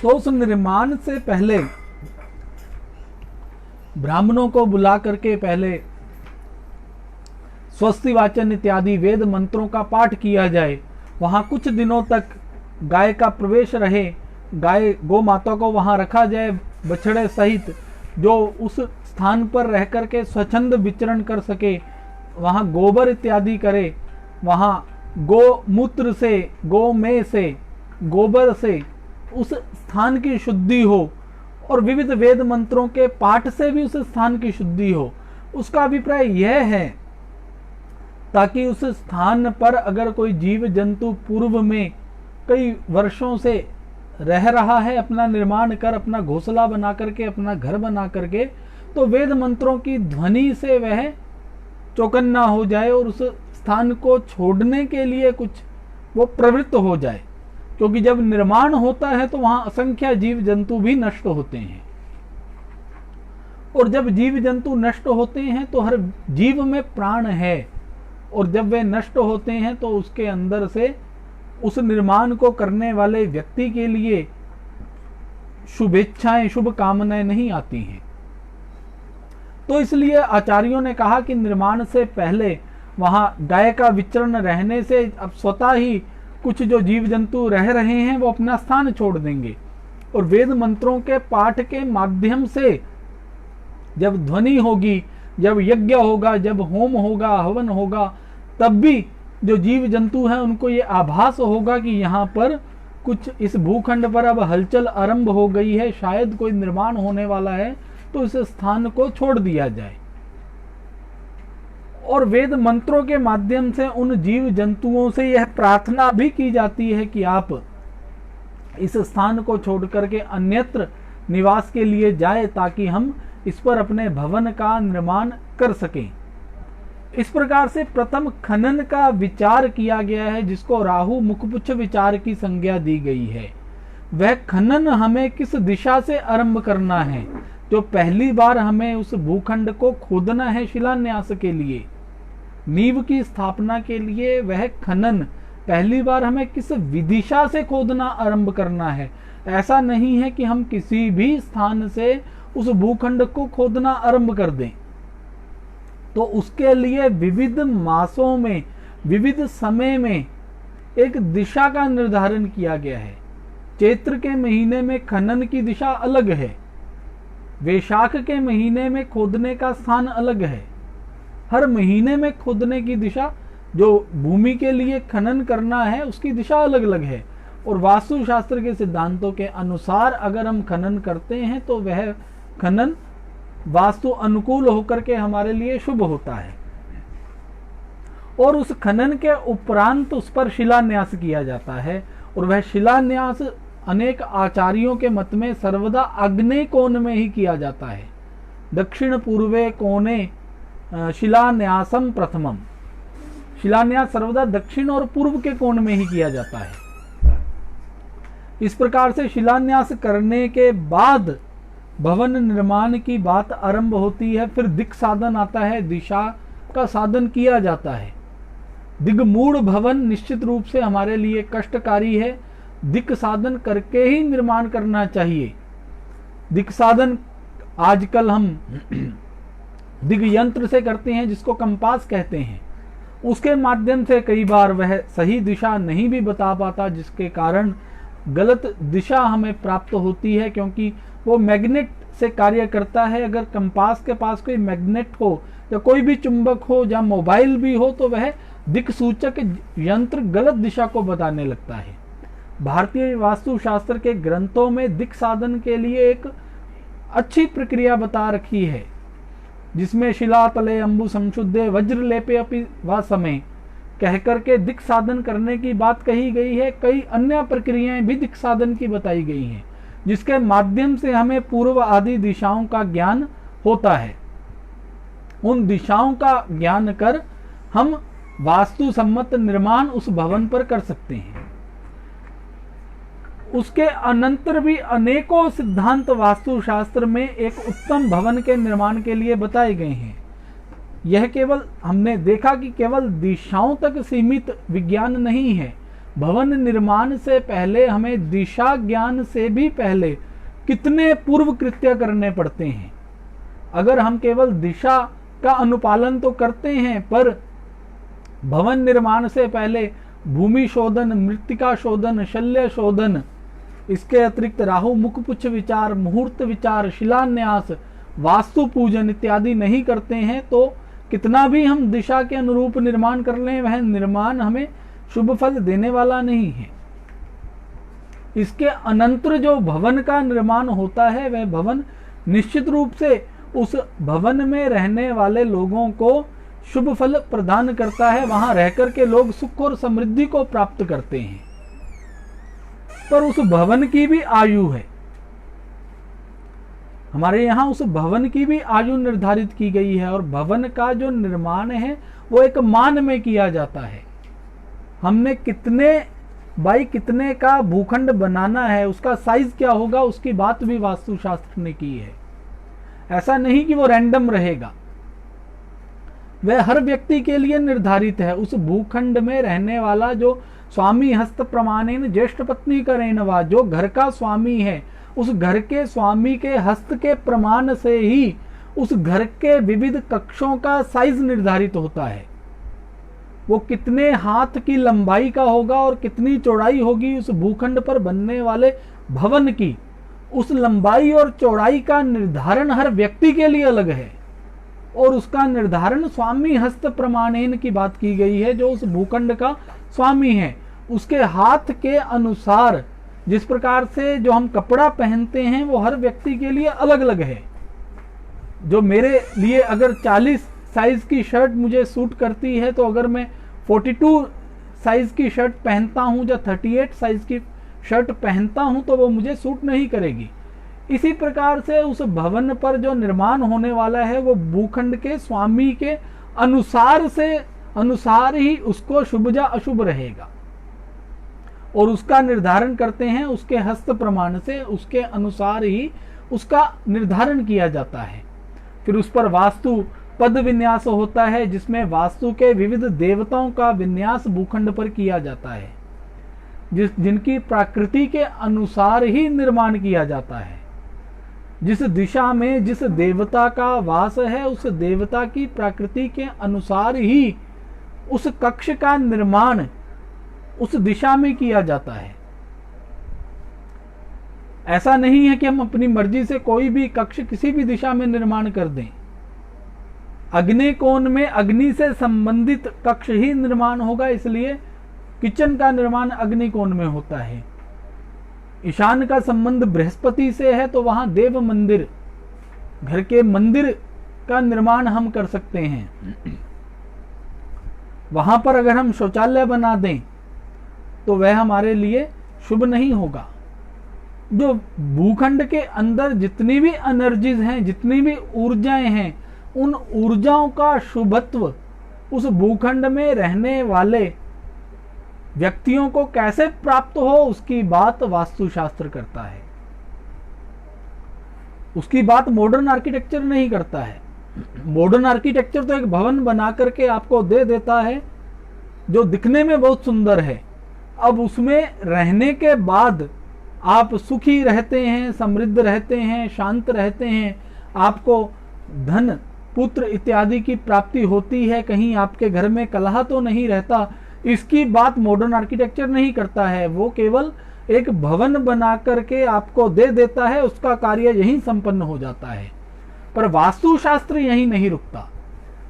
तो उस निर्माण से पहले ब्राह्मणों को बुला करके पहले स्वस्ति वाचन इत्यादि वेद मंत्रों का पाठ किया जाए। वहां कुछ दिनों तक गाय का प्रवेश रहे, गाय गौ माता को वहां रखा जाए बछड़े सहित, जो उस स्थान पर रह करके स्वच्छंद विचरण कर सके। वहां गोबर इत्यादि करे, वहां गोमूत्र से, गोमेय से, गोबर से उस स्थान की शुद्धि हो, और विविध वेद मंत्रों के पाठ से भी उस स्थान की शुद्धि हो। उसका अभिप्राय यह है ताकि उस स्थान पर अगर कोई जीव जंतु पूर्व में कई वर्षों से रह रहा है, अपना निर्माण कर, अपना घोंसला बना करके, अपना घर बना करके, तो वेद मंत्रों की ध्वनि से वह चौकन्ना हो जाए और उस स्थान को छोड़ने के लिए कुछ वो प्रवृत्त हो जाए। क्योंकि जब निर्माण होता है तो वहां असंख्य जीव जंतु भी नष्ट होते हैं, और जब जीव जंतु नष्ट होते हैं तो हर जीव में प्राण है, और जब वे नष्ट होते हैं तो उसके अंदर से उस निर्माण को करने वाले व्यक्ति के लिए शुभेच्छाएं, शुभ कामनाएं नहीं आती हैं। तो इसलिए आचार्यों ने कहा कि निर्माण से पहले वहां गाय का विचरण रहने से अब स्वतः ही कुछ जो जीव जंतु रह रहे हैं वो अपना स्थान छोड़ देंगे, और वेद मंत्रों के पाठ के माध्यम से जब ध्वनि होगी, जब यज्ञ होगा, जब होम होगा, हवन होगा, तब भी जो जीव जंतु हैं उनको ये आभास होगा कि यहाँ पर कुछ इस भूखंड पर अब हलचल आरंभ हो गई है, शायद कोई निर्माण होने वाला है, तो इस स्थान को छोड़ दिया जाए। और वेद मंत्रों के माध्यम से उन जीव जंतुओं से यह प्रार्थना भी की जाती है कि आप इस स्थान को छोड़ करके अन्यत्र निवास के लिए जाए, ताकि हम इस पर अपने भवन का निर्माण कर सकें। इस प्रकार से प्रथम खनन का विचार किया गया है, जिसको राहु मुखपुच्छ विचार की संज्ञा दी गई है। वह खनन हमें किस दिशा से आरंभ करना है, जो पहली बार हमें उस भूखंड को खोदना है शिलान्यास के लिए, नींव की स्थापना के लिए, वह खनन पहली बार हमें किस विदिशा से खोदना आरंभ करना है। ऐसा नहीं है कि हम किसी भी स्थान से उस भूखंड को खोदना आरंभ कर दें। तो उसके लिए विविध मासों में, विविध समय में एक दिशा का निर्धारण किया गया है। चैत्र के महीने में खनन की दिशा अलग है, वैशाख के महीने में खोदने का स्थान अलग है। हर महीने में खोदने की दिशा, जो भूमि के लिए खनन करना है उसकी दिशा अलग अलग है। और वास्तु शास्त्र के सिद्धांतों के अनुसार अगर हम खनन करते हैं तो वह खनन वास्तु अनुकूल होकर के हमारे लिए शुभ होता है। और उस खनन के उपरांत उस पर शिलान्यास किया जाता है, और वह शिलान्यास अनेक आचार्यों के मत में सर्वदा आग्नेय कोण में ही किया जाता है। दक्षिण पूर्वे कोणे शिलान्यासम प्रथमम। शिलान्यास सर्वदा दक्षिण और पूर्व के कोण में ही किया जाता है। इस प्रकार से शिलान्यास करने के बाद भवन निर्माण की बात आरंभ होती है। फिर दिक् साधन आता है, दिशा का साधन किया जाता है। दिग्मूढ़ भवन निश्चित रूप से हमारे लिए कष्टकारी है। दिक् साधन करके ही निर्माण करना चाहिए। दिक् साधन आजकल हम दिग यंत्र से करते हैं, जिसको कंपास कहते हैं। उसके माध्यम से कई बार वह सही दिशा नहीं भी बता पाता, जिसके कारण गलत दिशा हमें प्राप्त होती है, क्योंकि वो मैग्नेट से कार्य करता है। अगर कंपास के पास कोई मैग्नेट हो या कोई भी चुंबक हो या मोबाइल भी हो तो वह दिक् सूचक यंत्र गलत दिशा को बताने लगता है। भारतीय वास्तुशास्त्र के ग्रंथों में दिक् साधन के लिए एक अच्छी प्रक्रिया बता रखी है, जिसमें शिलातले अम्बु संशुद्धे वज्र लेपे अपि वा समय कहकर के दिक् साधन करने की बात कही गई है। कई अन्य प्रक्रियाएं भी दिक् साधन की बताई गई हैं, जिसके माध्यम से हमें पूर्व आदि दिशाओं का ज्ञान होता है। उन दिशाओं का ज्ञान कर हम वास्तु सम्मत निर्माण उस भवन पर कर सकते हैं। उसके अनंतर भी अनेकों सिद्धांत वास्तुशास्त्र में एक उत्तम भवन के निर्माण के लिए बताए गए हैं। यह केवल हमने देखा कि केवल दिशाओं तक सीमित विज्ञान नहीं है। भवन निर्माण से पहले हमें दिशा ज्ञान से भी पहले कितने पूर्व कृत्य करने पड़ते हैं। अगर हम केवल दिशा का अनुपालन तो करते हैं, पर भवन निर्माण से पहले भूमि शोधन, मृत्तिका शोधन, शल्य शोधन, इसके अतिरिक्त राहु मुखपुच्छ विचार, मुहूर्त विचार, शिलान्यास, वास्तु पूजन इत्यादि नहीं करते हैं, तो कितना भी हम दिशा के अनुरूप निर्माण कर लें, वह निर्माण हमें शुभ फल देने वाला नहीं है। इसके अनंतर जो भवन का निर्माण होता है, वह भवन निश्चित रूप से उस भवन में रहने वाले लोगों को शुभ फल प्रदान करता है। वहां रहकर के लोग सुख और समृद्धि को प्राप्त करते हैं। पर उस भवन की भी आयु है। हमारे यहाँ उस भवन की भी आयु निर्धारित की गई है, और भवन का जो निर्माण है वो एक मान में किया जाता है। हमने कितने बाई कितने का भूखंड बनाना है, उसका साइज क्या होगा, उसकी बात भी वास्तुशास्त्र ने की है। ऐसा नहीं कि वो रैंडम रहेगा, वह हर व्यक्ति के लिए निर्धारित है। उस भूखंड में रहने वाला जो स्वामी हस्त प्रमाणेन ज्येष्ठ पत्नी करेनवा, जो घर का स्वामी है, उस घर के स्वामी के हस्त के प्रमाण से ही उस घर के विविध कक्षों का साइज निर्धारित होता है। वो कितने हाथ की लंबाई का होगा और कितनी चौड़ाई होगी उस भूखंड पर बनने वाले भवन की, उस लंबाई और चौड़ाई का निर्धारण हर व्यक्ति के लिए अलग है। और उसका निर्धारण स्वामी हस्त प्रमाणेन की बात की गई है। जो उस भूखंड का स्वामी है, उसके हाथ के अनुसार जिस प्रकार से जो हम कपड़ा पहनते हैं वो हर व्यक्ति के लिए अलग अलग है। जो मेरे लिए अगर 40 साइज की शर्ट मुझे सूट करती है, तो अगर मैं 42 साइज की शर्ट पहनता हूं या 38 साइज की शर्ट पहनता हूं तो वो मुझे सूट नहीं करेगी। इसी प्रकार से उस भवन पर जो निर्माण होने वाला है वो भूखंड के स्वामी के अनुसार ही उसको शुभ या अशुभ रहेगा, और उसका निर्धारण करते हैं उसके हस्त प्रमाण से, उसके अनुसार ही उसका निर्धारण किया जाता है। फिर उस पर वास्तु पद विन्यास होता है, जिसमें वास्तु के विविध देवताओं का विन्यास भूखंड पर किया जाता है, जिनकी प्रकृति के अनुसार ही निर्माण किया जाता है। जिस दिशा में जिस देवता का वास है, उस देवता की प्रकृति के अनुसार ही उस कक्ष का निर्माण उस दिशा में किया जाता है। ऐसा नहीं है कि हम अपनी मर्जी से कोई भी कक्ष किसी भी दिशा में निर्माण कर दें। अग्निकोण में अग्नि से संबंधित कक्ष ही निर्माण होगा, इसलिए किचन का निर्माण अग्निकोण में होता है। ईशान का संबंध बृहस्पति से है तो वहां देव मंदिर, घर के मंदिर का निर्माण हम कर सकते हैं। वहां पर अगर हम शौचालय बना दें तो वह हमारे लिए शुभ नहीं होगा। जो भूखंड के अंदर जितनी भी एनर्जीज हैं, जितनी भी ऊर्जाएं हैं, उन ऊर्जाओं का शुभत्व उस भूखंड में रहने वाले व्यक्तियों को कैसे प्राप्त हो, उसकी बात वास्तुशास्त्र करता है। उसकी बात मॉडर्न आर्किटेक्चर नहीं करता है। मॉडर्न आर्किटेक्चर तो एक भवन बना करके आपको दे देता है जो दिखने में बहुत सुंदर है। अब उसमें रहने के बाद आप सुखी रहते हैं, समृद्ध रहते हैं, शांत रहते हैं, आपको धन पुत्र इत्यादि की प्राप्ति होती है, कहीं आपके घर में कलह तो नहीं रहता, इसकी बात मॉडर्न आर्किटेक्चर नहीं करता है। वो केवल एक भवन बना करके आपको दे देता है, उसका कार्य यहीं संपन्न हो जाता है। पर वास्तुशास्त्र यहीं नहीं रुकता।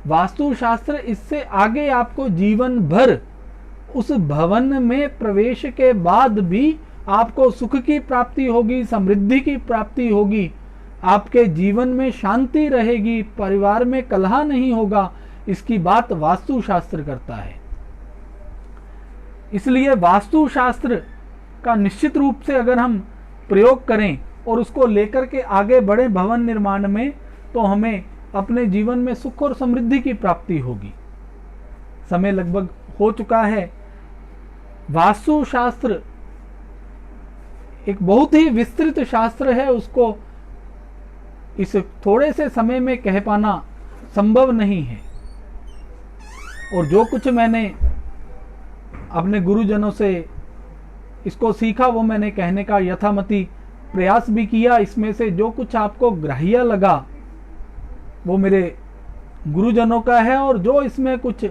वास्तुशास्त्र इससे आगे आपको जीवन भर उस भवन में प्रवेश के बाद भी आपको सुख की प्राप्ति होगी, समृद्धि की प्राप्ति होगी, आपके जीवन में शांति रहेगी, परिवार में कलह नहीं होगा, इसकी बात वास्तुशास्त्र करता है। इसलिए वास्तुशास्त्र का निश्चित रूप से अगर हम प्रयोग करें और उसको लेकर के आगे बढ़े भवन निर्माण में, तो हमें अपने जीवन में सुख और समृद्धि की प्राप्ति होगी। समय लगभग हो चुका है। वास्तुशास्त्र एक बहुत ही विस्तृत शास्त्र है, उसको इस थोड़े से समय में कह पाना संभव नहीं है। और जो कुछ मैंने अपने गुरुजनों से इसको सीखा वो मैंने कहने का यथामति प्रयास भी किया। इसमें से जो कुछ आपको ग्राह्य लगा वो मेरे गुरुजनों का है, और जो इसमें कुछ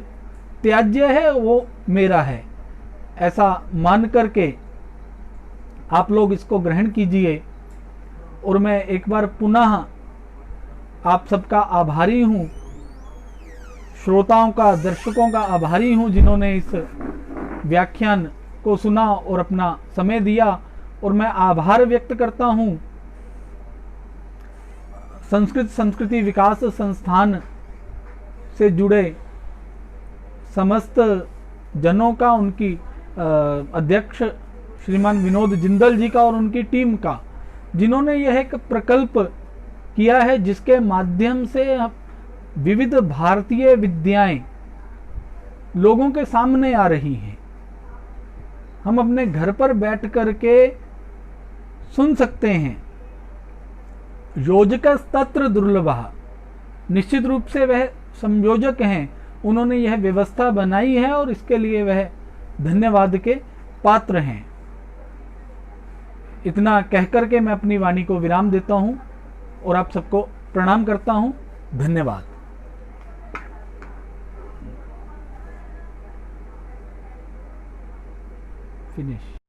त्याज्य है वो मेरा है, ऐसा मान करके आप लोग इसको ग्रहण कीजिए। और मैं एक बार पुनः आप सबका आभारी हूँ, श्रोताओं का, दर्शकों का आभारी हूँ जिन्होंने इस व्याख्यान को सुना और अपना समय दिया। और मैं आभार व्यक्त करता हूँ संस्कृत संस्कृति विकास संस्थान से जुड़े समस्त जनों का, उनकी अध्यक्ष श्रीमान विनोद जिंदल जी का और उनकी टीम का, जिन्होंने यह एक प्रकल्प किया है जिसके माध्यम से विविध भारतीय विद्याएं लोगों के सामने आ रही हैं। हम अपने घर पर बैठ करके सुन सकते हैं। योजकस्तत्र दुर्लभः, निश्चित रूप से वह संयोजक हैं, उन्होंने यह व्यवस्था बनाई है और इसके लिए वह धन्यवाद के पात्र हैं। इतना कहकर के मैं अपनी वाणी को विराम देता हूं और आप सबको प्रणाम करता हूं। धन्यवाद। फिनिश।